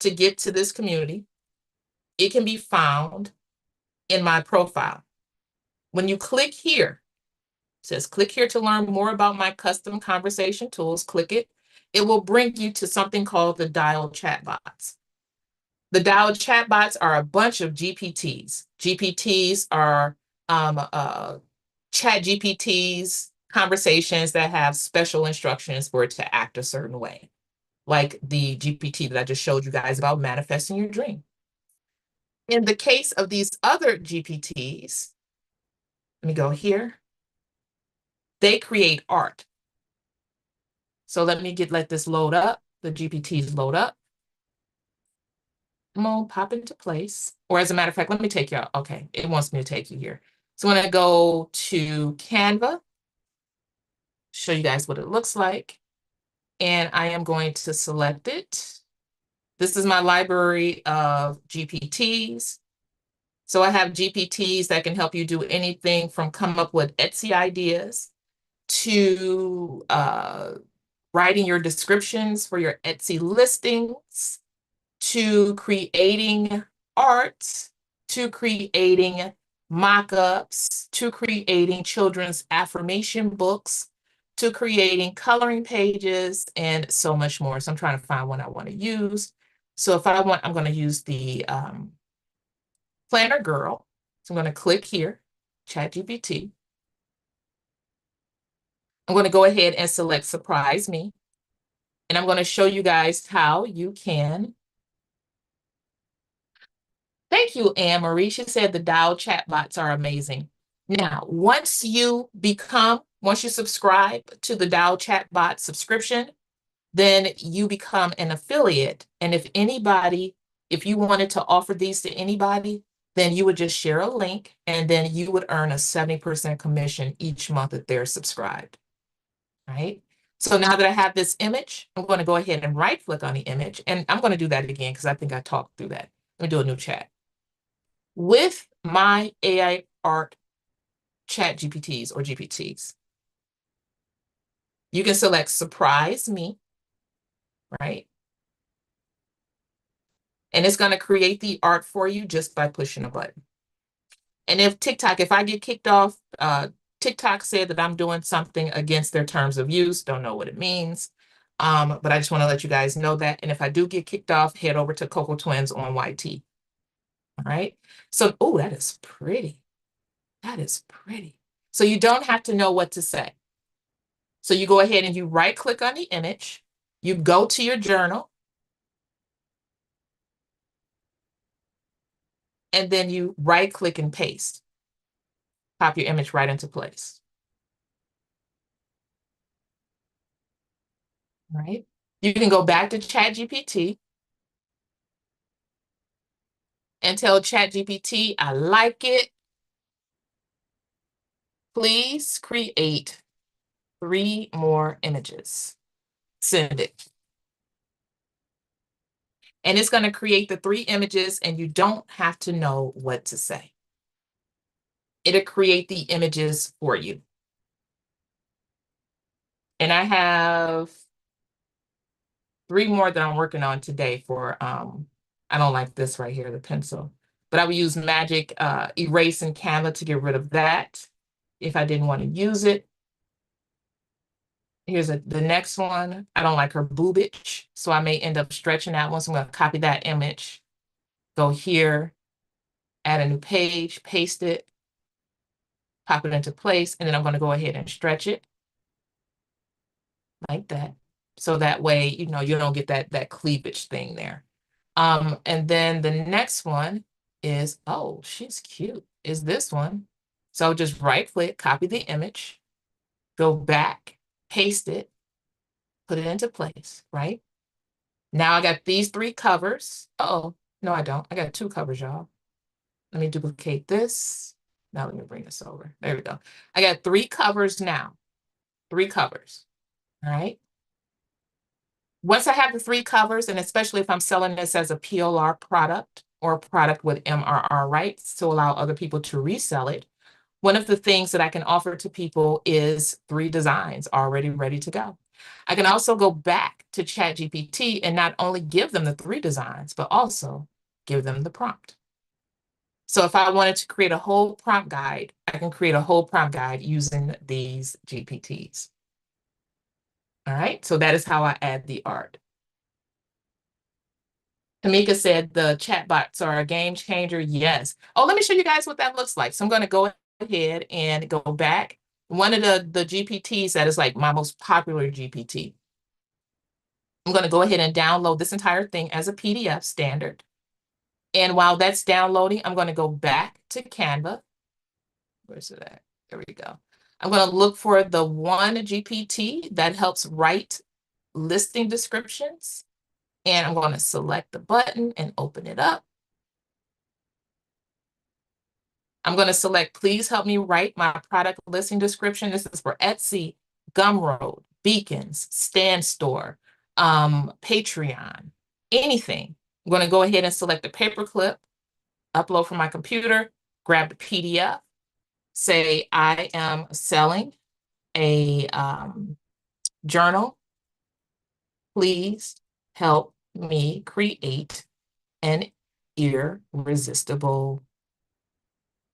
to get to this community. It can be found in my profile. When you click here, it says click here to learn more about my custom conversation tools. Click it. It will bring you to something called the Dial chatbots. The Dial chatbots are a bunch of GPTs. GPTs are chat GPTs, conversations that have special instructions for it to act a certain way, like the GPT that I just showed you guys about manifesting your dream. In the case of these other GPTs, let me go here. They create art. So let this load up. The GPTs load up. Come on, pop into place. Or as a matter of fact, let me take you out. Okay, it wants me to take you here. So I'm going to go to Canva, show you guys what it looks like. And I am going to select it. This is my library of GPTs. So I have GPTs that can help you do anything from come up with Etsy ideas to writing your descriptions for your Etsy listings, to creating art to creating mock-ups to creating children's affirmation books to creating coloring pages and so much more. So I'm trying to find one I want to use. So if I want, I'm going to use the Planner Girl. So I'm going to click here, ChatGPT. I'm going to go ahead and select Surprise Me. And I'm going to show you guys how you can. Thank you, Anne Marie. She said the Dial chatbots are amazing. Now, once you subscribe to the Dial chatbot subscription, then you become an affiliate. And if you wanted to offer these to anybody, then you would just share a link and then you would earn a 70% commission each month that they're subscribed, right? So now that I have this image, I'm going to go ahead and right click on the image. And I'm going to do that again because I think I talked through that. Let me do a new chat. With my AI art chat GPTs or GPTs, you can select Surprise Me, right? And it's going to create the art for you just by pushing a button. And if I get kicked off, TikTok said that I'm doing something against their terms of use. Don't know what it means. But I just want to let you guys know that. And if I do get kicked off, head over to Coco Twins on YT. All right. So, oh, that is pretty. That is pretty. So you don't have to know what to say. So you go ahead and you right click on the image. You go to your journal. And then you right click and paste. Pop your image right into place. All right. You can go back to ChatGPT and tell ChatGPT, I like it. Please create 3 more images. Send it. And it's going to create the 3 images and you don't have to know what to say. It'll create the images for you. And I have 3 more that I'm working on today for, I don't like this right here, the pencil. But I would use Magic Erase in Canva to get rid of that if I didn't want to use it. Here's the next one. I don't like her boobage, so I may end up stretching that one. So I'm going to copy that image, go here, add a new page, paste it, pop it into place, and then I'm going to go ahead and stretch it like that. So that way, you don't get that cleavage thing there. And then the next one is, oh, she's cute, is this one. So just right click, copy the image, go back, paste it, put it into place, right? Now I got these 3 covers. Oh, no, I don't. I got 2 covers, y'all. Let me duplicate this. Now let me bring this over. There we go. I got 3 covers now. 3 covers, all right? Once I have the 3 covers, and especially if I'm selling this as a PLR product or a product with MRR rights to allow other people to resell it, one of the things that I can offer to people is 3 designs already ready to go. I can also go back to ChatGPT and not only give them the 3 designs, but also give them the prompt. So if I wanted to create a whole prompt guide, I can create a whole prompt guide using these GPTs. All right, so that is how I add the art. Tamika said the chatbots are a game changer. Yes. Oh, let me show you guys what that looks like. So I'm going to go ahead and go back. One of the GPTs that is like my most popular GPT. I'm going to go ahead and download this entire thing as a PDF standard. And while that's downloading, I'm going to go back to Canva. Where's it at? There we go. I'm going to look for the one GPT that helps write listing descriptions. And I'm going to select the button and open it up. I'm going to select, please help me write my product listing description. This is for Etsy, Gumroad, Beacons, Stand Store, Patreon, anything. I'm going to go ahead and select a paperclip, upload from my computer, grab the PDF, say I am selling a journal. Please help me create an irresistible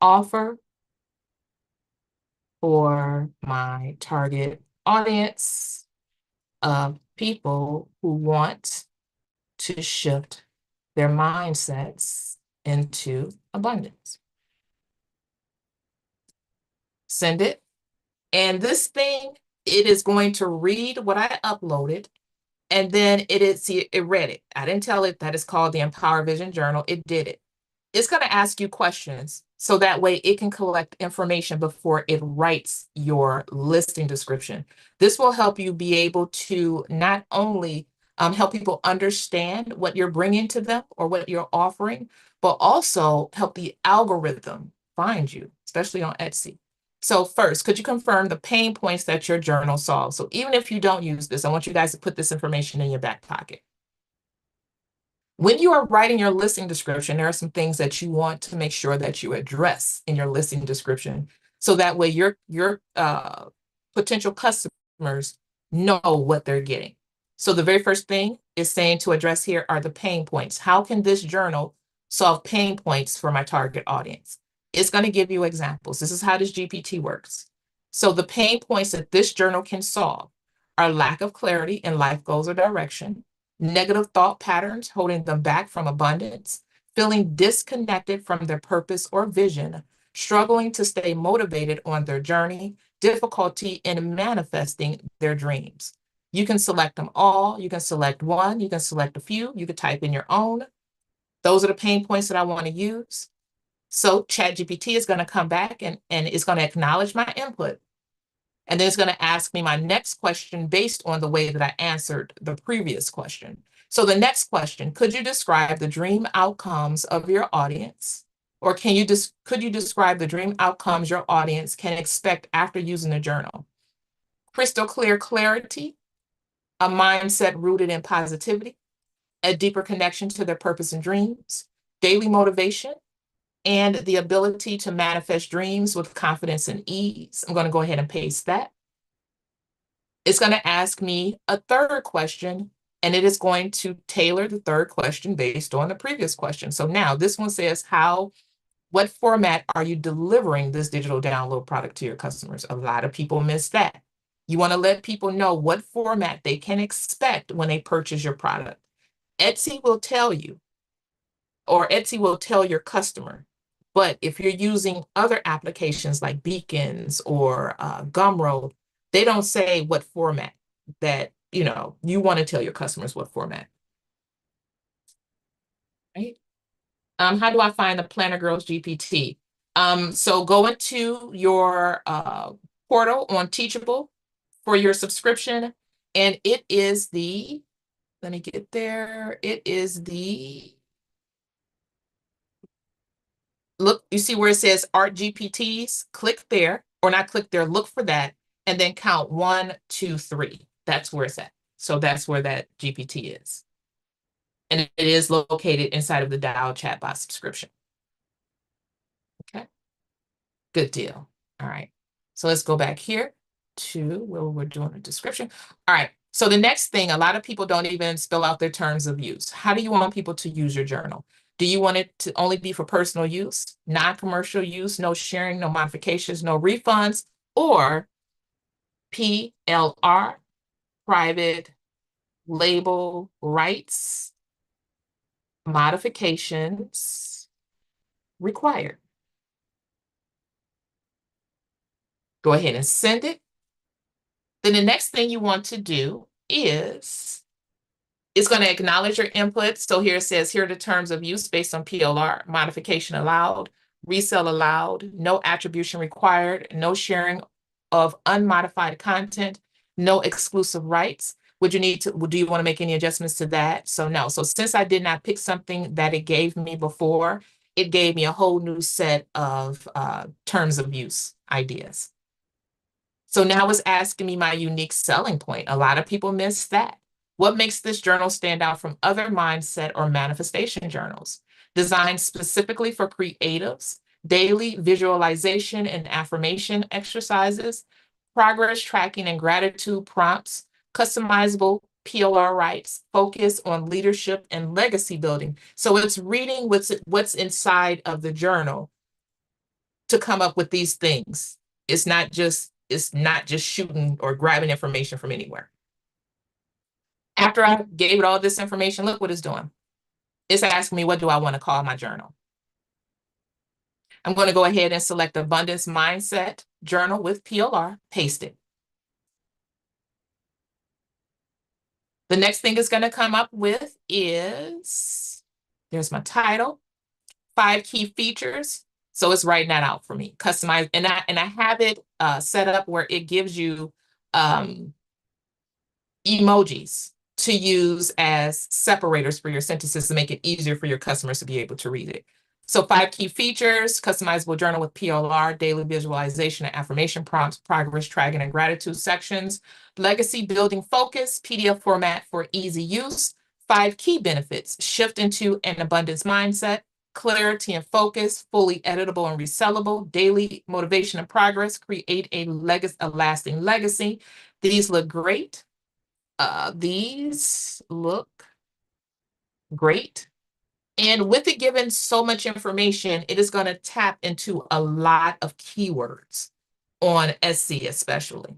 offer for my target audience of people who want to shift their mindsets into abundance. Send it. And this thing, it is going to read what I uploaded. And then it read it. I didn't tell it that it's called the Empower Vision Journal. It did it. It's going to ask you questions so that way it can collect information before it writes your listing description. This will help you be able to not only help people understand what you're bringing to them or what you're offering, but also help the algorithm find you, especially on Etsy. So first, could you confirm the pain points that your journal solves? So even if you don't use this, I want you guys to put this information in your back pocket. When you are writing your listing description, there are some things that you want to make sure that you address in your listing description. So that way your potential customers know what they're getting. So the very first thing is saying to address here are the pain points. How can this journal solve pain points for my target audience? It's going to give you examples. This is how this GPT works. So the pain points that this journal can solve are lack of clarity in life goals or direction, negative thought patterns holding them back from abundance, feeling disconnected from their purpose or vision, struggling to stay motivated on their journey, difficulty in manifesting their dreams. You can select them all. You can select one. You can select a few. You can type in your own. Those are the pain points that I want to use. So ChatGPT is going to come back and it's going to acknowledge my input. And then it's going to ask me my next question based on the way that I answered the previous question. So the next question, could you describe the dream outcomes of your audience? Or could you describe the dream outcomes your audience can expect after using the journal? Crystal clear clarity, a mindset rooted in positivity, a deeper connection to their purpose and dreams, daily motivation, and the ability to manifest dreams with confidence and ease. I'm going to go ahead and paste that. It's going to ask me a third question, and it is going to tailor the third question based on the previous question. So now this one says, what format are you delivering this digital download product to your customers? A lot of people miss that. You want to let people know what format they can expect when they purchase your product. Etsy will tell you, or Etsy will tell your customer. But if you're using other applications like Beacons or Gumroad, they don't say what format that, you want to tell your customers what format. Right? How do I find the Planner Girls GPT? So go into your portal on Teachable for your subscription, and it is let me get there. It is look, you see where it says Art GPTs? Click there, or not click there, look for that, and then count 1, 2, 3. That's where it's at. So that's where that GPT is. And it is located inside of the Dial chatbot subscription. Okay, good deal. All right, so let's go back here to where we're doing the description. All right, so the next thing, a lot of people don't even spell out their terms of use. How do you want people to use your journal? Do you want it to only be for personal use, non-commercial use, no sharing, no modifications, no refunds, or PLR, private label rights, modifications required? Go ahead and send it. Then the next thing you want to do is it's going to acknowledge your input. So here it says, here are the terms of use based on PLR, modification allowed, resale allowed, no attribution required, no sharing of unmodified content, no exclusive rights. Do you want to make any adjustments to that? So no. So since I did not pick something that it gave me before, it gave me a whole new set of terms of use ideas. So now it's asking me my unique selling point. A lot of people miss that. What makes this journal stand out from other mindset or manifestation journals? Designed specifically for creatives, daily visualization and affirmation exercises, progress tracking and gratitude prompts, customizable PLR writes, focus on leadership and legacy building. So it's reading what's inside of the journal to come up with these things. It's not just shooting or grabbing information from anywhere. After I gave it all this information, look what it's doing. It's asking me, what do I want to call my journal? I'm going to go ahead and select Abundance Mindset Journal with PLR, paste it. The next thing it's going to come up with is, there's my title, 5 key features. So it's writing that out for me, customized. And I have it set up where it gives you emojis to use as separators for your sentences to make it easier for your customers to be able to read it. So 5 key features: customizable journal with PLR, daily visualization and affirmation prompts, progress tracking and gratitude sections, legacy building focus, PDF format for easy use, 5 key benefits: shift into an abundance mindset, clarity and focus, fully editable and resellable, daily motivation and progress, create a lasting legacy. These look great. These look great. And with it given so much information, it is going to tap into a lot of keywords on SC especially.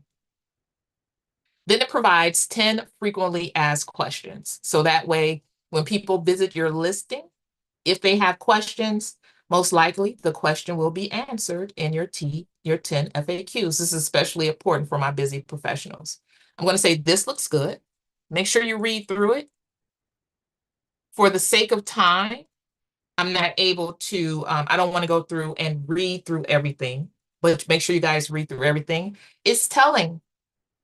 Then it provides 10 frequently asked questions. So that way, when people visit your listing, if they have questions, most likely the question will be answered in your 10 FAQs. This is especially important for my busy professionals. I'm going to say this looks good. Make sure you read through it. For the sake of time, I'm not able to, I don't want to go through and read through everything, but make sure you guys read through everything. It's going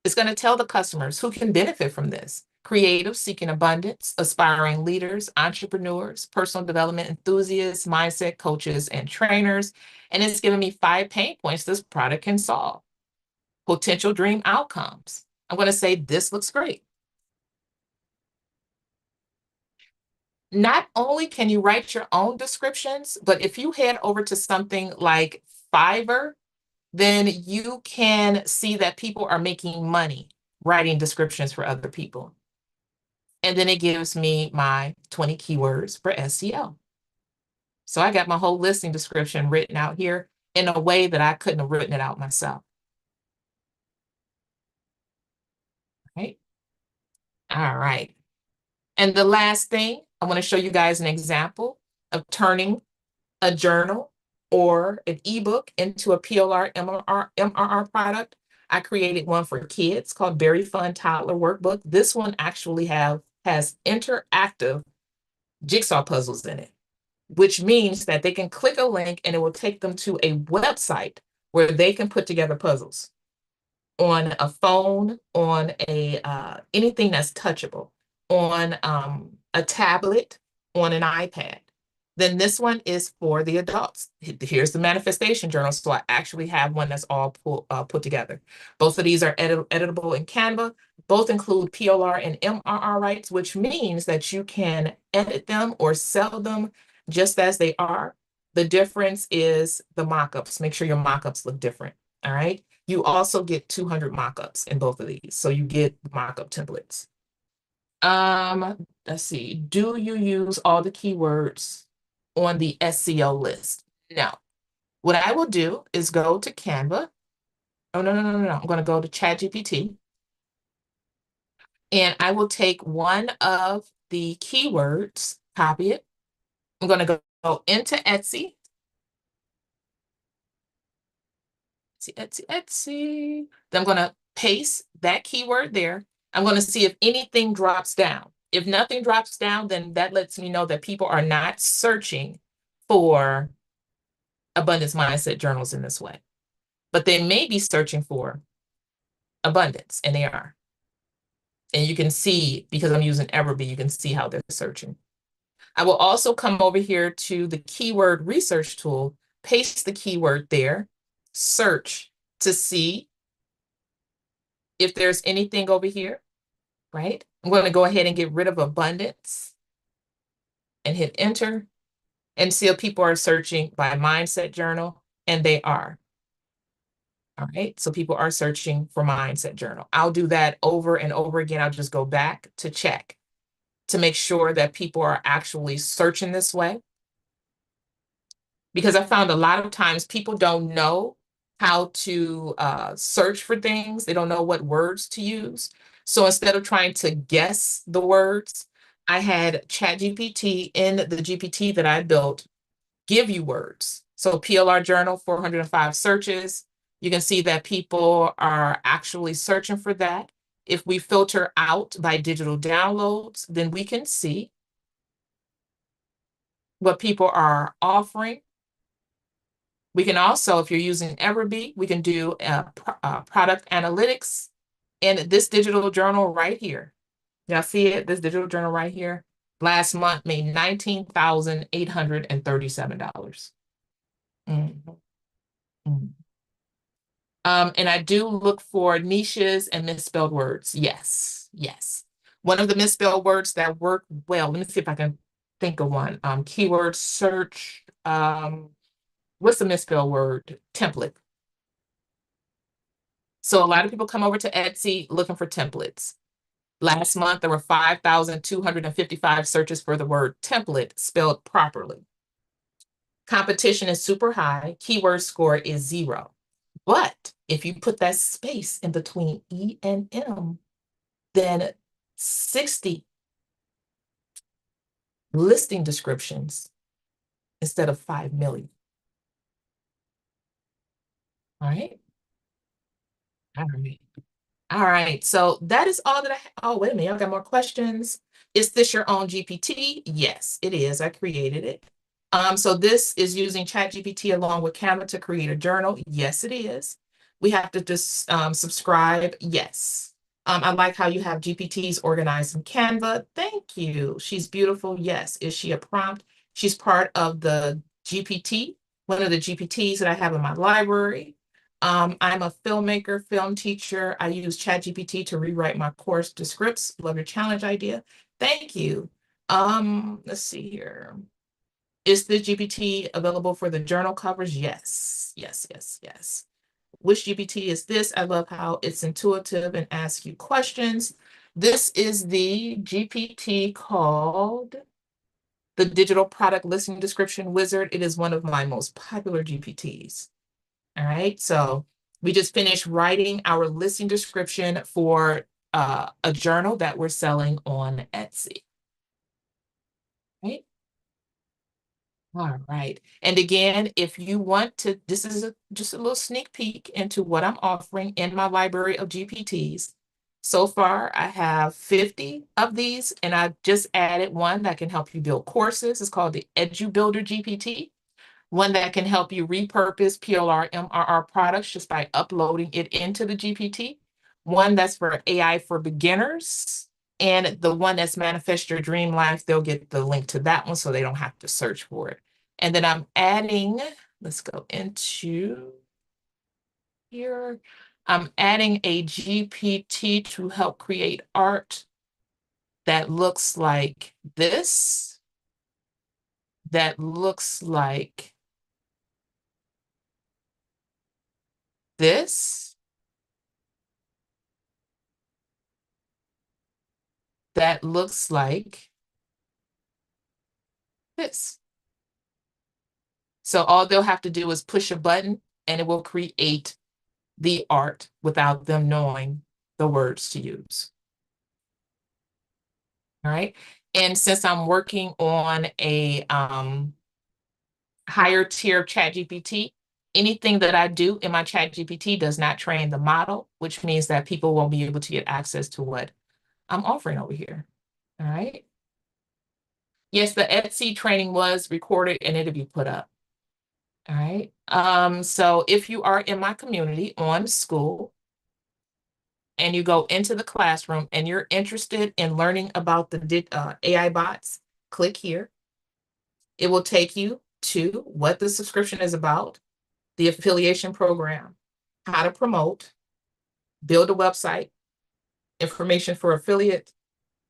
to tell the customers who can benefit from this: creatives seeking abundance, aspiring leaders, entrepreneurs, personal development enthusiasts, mindset coaches, and trainers. And it's giving me 5 pain points this product can solve. Potential dream outcomes. I'm going to say this looks great. Not only can you write your own descriptions, but if you head over to something like Fiverr, then you can see that people are making money writing descriptions for other people. And then it gives me my 20 keywords for SEO. So I got my whole listing description written out here in a way that I couldn't have written it out myself. Right? All right. And the last thing, I want to show you guys an example of turning a journal or an ebook into a PLR MRR product. I created one for kids called Very Fun Toddler Workbook. This one actually has interactive jigsaw puzzles in it, which means that they can click a link and it will take them to a website where they can put together puzzles on a phone, on a anything that's touchable, on a tablet, on an iPad. Then this one is for the adults. Here's the manifestation journal. So I actually have one that's all put together. Both of these are editable in Canva. Both include PLR and MRR rights, which means that you can edit them or sell them just as they are. The difference is the mockups. Make sure your mockups look different. All right. You also get 200 mockups in both of these. So you get mockup templates. Let's see. Do you use all the keywords on the SEO list? No. What I will do is go to Canva. Oh, no. I'm going to go to ChatGPT. And I will take one of the keywords, copy it. I'm going to go into Etsy. Etsy. Then I'm going to paste that keyword there. I'm going to see if anything drops down. If nothing drops down, then that lets me know that people are not searching for abundance mindset journals in this way. But they may be searching for abundance, and they are. And you can see, because I'm using Everbee, you can see how they're searching. I will also come over here to the keyword research tool, paste the keyword there, search to see if there's anything over here, right? I'm going to go ahead and get rid of abundance and hit enter and see if people are searching by mindset journal, and they are. All right, so people are searching for mindset journal. I'll do that over and over again. I'll just go back to check to make sure that people are actually searching this way. Because I found a lot of times people don't know how to search for things. They don't know what words to use. So instead of trying to guess the words, I had ChatGPT in the GPT that I built give you words. So PLR journal, 405 searches. You can see that people are actually searching for that. If we filter out by digital downloads, then we can see what people are offering. We can also, if you're using Everbee, we can do product analytics in this digital journal right here. Y'all see it? This digital journal right here. Last month made $19,837. Mm-hmm. Mm-hmm. And I do look for niches and misspelled words. Yes, yes. One of the misspelled words that work well, let me see if I can think of one. Keyword search. What's the misspelled word? Template. So a lot of people come over to Etsy looking for templates. Last month, there were 5,255 searches for the word template spelled properly. Competition is super high. Keyword score is 0. But if you put that space in between E and M, then 60 listing descriptions instead of 5 million. All right. All right. All right, so that is all that oh, wait a minute, I got more questions. Is this your own GPT? Yes, it is. I created it. So this is using ChatGPT along with Canva to create a journal. Yes, it is. We have to just subscribe. Yes. I like how you have GPTs organized in Canva. Thank you. She's beautiful. Yes. Is she a prompt? She's part of the GPT, one of the GPTs that I have in my library. I'm a filmmaker, film teacher. I use ChatGPT to rewrite my course to scripts. Love your challenge idea. Thank you. Let's see here. Is the GPT available for the journal covers? Yes, yes, yes, yes. Which GPT is this? I love how it's intuitive and asks you questions. This is the GPT called the Digital Product Listing Description Wizard. It is one of my most popular GPTs. All right, so we just finished writing our listing description for a journal that we're selling on Etsy. Right? All right. And again, if you want to, this is just a little sneak peek into what I'm offering in my library of GPTs. So far, I have 50 of these, and I just added one that can help you build courses. It's called the Edu Builder GPT. One that can help you repurpose PLR, MRR products just by uploading it into the GPT. One that's for AI for beginners. And the one that's Manifest Your Dream Life, they'll get the link to that one so they don't have to search for it. And then I'm adding, let's go into here. I'm adding a GPT to help create art that looks like this, that looks like this, that looks like this. So all they'll have to do is push a button and it will create the art without them knowing the words to use. All right. And since I'm working on a higher tier of ChatGPT, anything that I do in my ChatGPT does not train the model, which means that people won't be able to get access to what I'm offering over here. All right. Yes, the Etsy training was recorded and it'll be put up. All right. So if you are in my community on school and you go into the classroom and you're interested in learning about the AI bots, click here. It will take you to what the subscription is about, the affiliation program, how to promote, build a website, information for affiliate,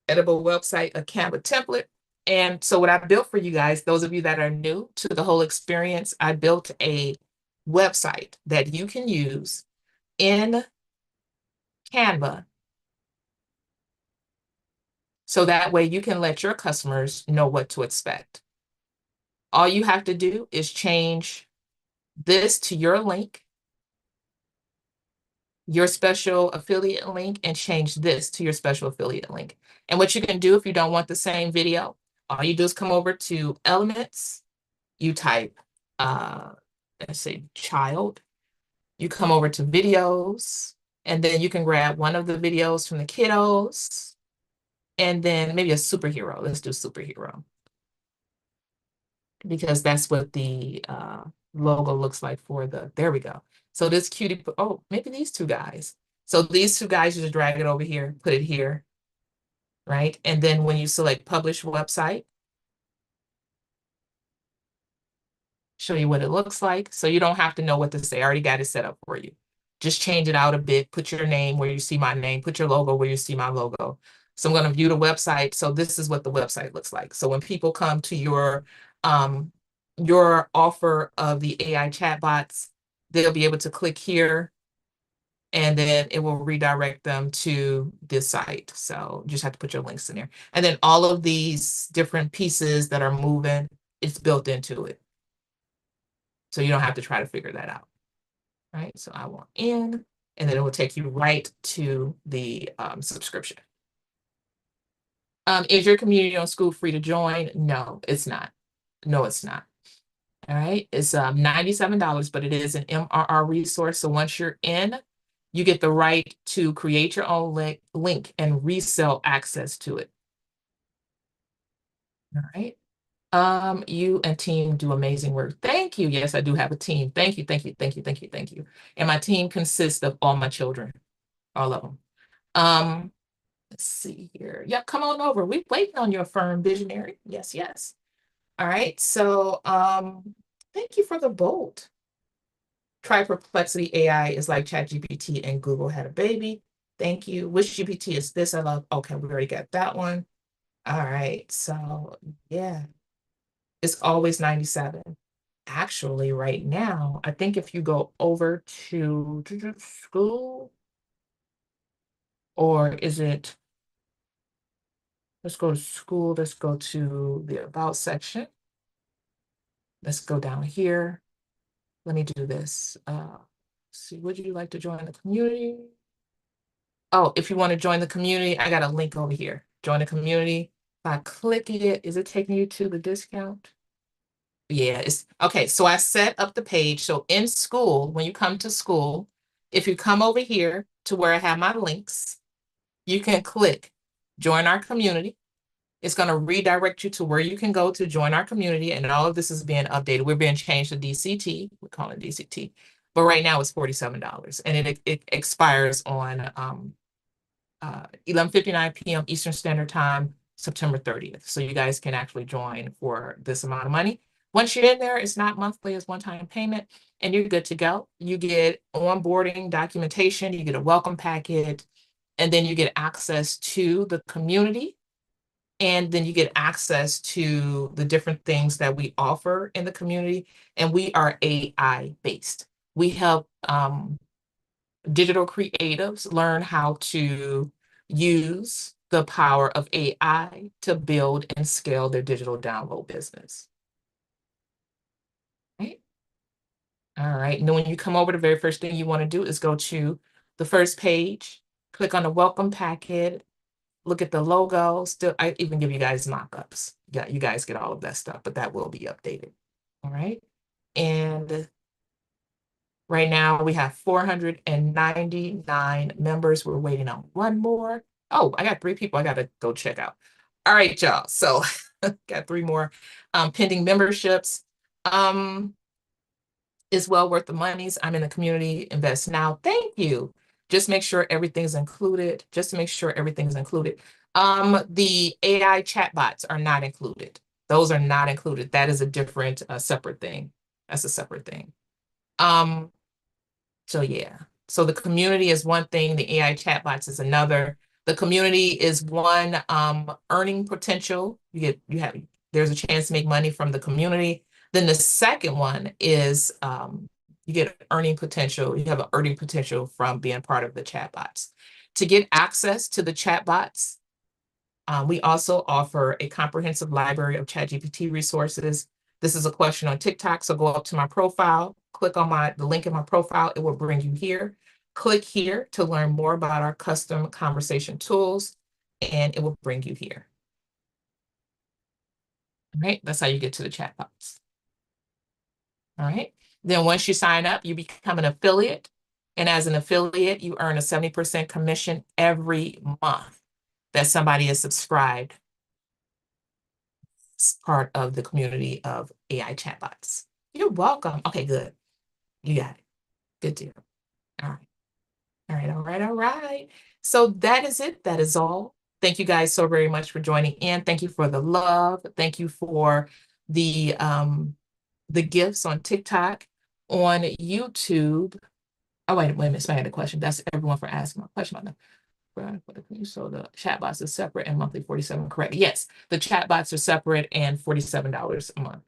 editable website, a Canva template. And so what I built for you guys, those of you that are new to the whole experience, I built a website that you can use in Canva. So that way you can let your customers know what to expect. All you have to do is change this to your link, your special affiliate link, and change this to your special affiliate link. And what you can do if you don't want the same video, all you do is come over to Elements, you type, let's say child, you come over to videos, and then you can grab one of the videos from the kiddos, and then maybe a superhero. Let's do superhero, because that's what the logo looks like for the, there we go. So this cutie, oh, maybe these two guys. So these two guys, you just drag it over here, put it here, right? And then when you select publish website, show you what it looks like. So you don't have to know what to say. I already got it set up for you. Just change it out a bit, put your name where you see my name, put your logo where you see my logo. So I'm going to view the website. So this is what the website looks like. So when people come to your offer of the AI chatbots, they'll be able to click here, and then it will redirect them to this site. So you just have to put your links in there. And then all of these different pieces that are moving, it's built into it. So you don't have to try to figure that out, right? So I want in, and then it will take you right to the subscription. Is your community on School free to join? No, it's not. No, it's not. All right, it's $97, but it is an MRR resource. So once you're in, you get the right to create your own link and resell access to it. All right. You and team do amazing work. Thank you. Yes, I do have a team. Thank you, thank you, thank you, thank you, thank you. And my team consists of all my children, all of them. Let's see here. Yep, come on over. We're waiting on your firm, visionary. Yes, yes. All right. So, thank you for the bolt. Try Perplexity AI is like ChatGPT and Google had a baby. Thank you. Which GPT is this? I love. Okay, we already got that one. All right. So, yeah. It's always 97. Actually, right now, I think if you go over to school, or is it, let's go to school, let's go to the about section. Let's go down here. Let me do this. See, would you like to join the community? Oh, if you want to join the community, I got a link over here. Join the community. If I click it, is it taking you to the discount? Yeah, it's okay. So I set up the page. So in school, when you come to school, if you come over here to where I have my links, you can click join our community. It's going to redirect you to where you can go to join our community. And all of this is being updated. We're being changed to DCT. We call it DCT. But right now it's $47. And it expires on 11:59 p.m. Eastern Standard Time, September 30th. So you guys can actually join for this amount of money. Once you're in there, it's not monthly, it's one-time payment, and you're good to go. You get onboarding documentation, you get a welcome packet, and then you get access to the community, and then you get access to the different things that we offer in the community, and we are AI-based. We help digital creatives learn how to use the power of AI to build and scale their digital download business. Right? All right. And then when you come over, the very first thing you want to do is go to the first page, click on the welcome packet, look at the logo. Still, I even give you guys mock-ups. Yeah, you guys get all of that stuff, but that will be updated. All right. And right now we have 499 members. We're waiting on one more. Oh, I got 3 people I got to go check out. All right, y'all. So got 3 more pending memberships. It's well worth the monies. I'm in the community. Invest now. Thank you. Just make sure everything's included. Just to make sure everything's included. The AI chatbots are not included. Those are not included. That is a different, separate thing. That's a separate thing. So yeah. So the community is one thing. The AI chatbots is another. The community is one earning potential. There's a chance to make money from the community. Then the second one is You get earning potential. You have an earning potential from being part of the chatbots. To get access to the chatbots, we also offer a comprehensive library of ChatGPT resources. This is a question on TikTok, so go up to my profile, click on the link in my profile, it will bring you here. Click here to learn more about our custom conversation tools, and it will bring you here. All right, that's how you get to the chatbots. All right, then once you sign up, you become an affiliate. And as an affiliate, you earn a 70% commission every month that somebody is subscribed as part of the community of AI chatbots. You're welcome. Okay, good. You got it. Good deal. All right. All right, all right, all right. So that is it. That is all. Thank you guys so very much for joining in. Thank you for the love. Thank you for the gifts on TikTok, on YouTube. Oh, wait a minute. I had a question. That's everyone for asking my question about that. So the chatbots are separate and monthly 47, correct? Yes, the chatbots are separate and $47 a month.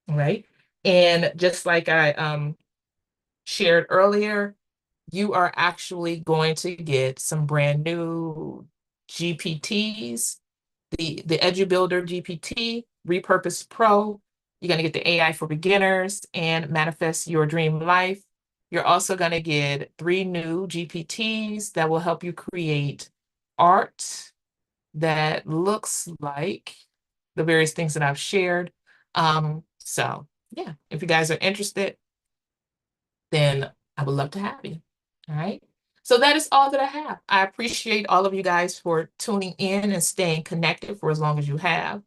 All right. And just like I shared earlier, you are actually going to get some brand new GPTs, the EduBuilder GPT, Repurpose Pro. You're going to get the AI for beginners and Manifest Your Dream Life. You're also going to get 3 new GPTs that will help you create art that looks like the various things that I've shared. So yeah, if you guys are interested, then I would love to have you. All right. So that is all that I have. I appreciate all of you guys for tuning in and staying connected for as long as you have.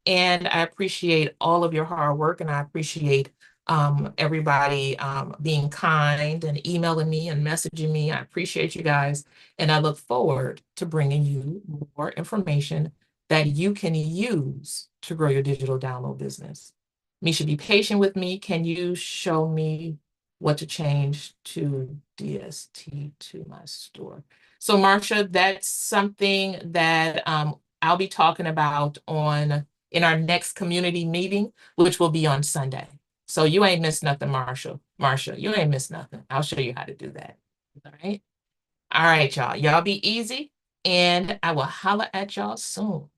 And I appreciate all of your hard work, and I appreciate everybody being kind and emailing me and messaging me. I appreciate you guys. And I look forward to bringing you more information that you can use to grow your digital download business. Misha, be patient with me. Can you show me what to change to DST to my store? So Marsha, that's something that I'll be talking about in our next community meeting, which will be on Sunday. So you ain't missed nothing, Marsha, you ain't missed nothing. I'll show you how to do that. All right. All right, y'all. Y'all be easy, and I will holler at y'all soon.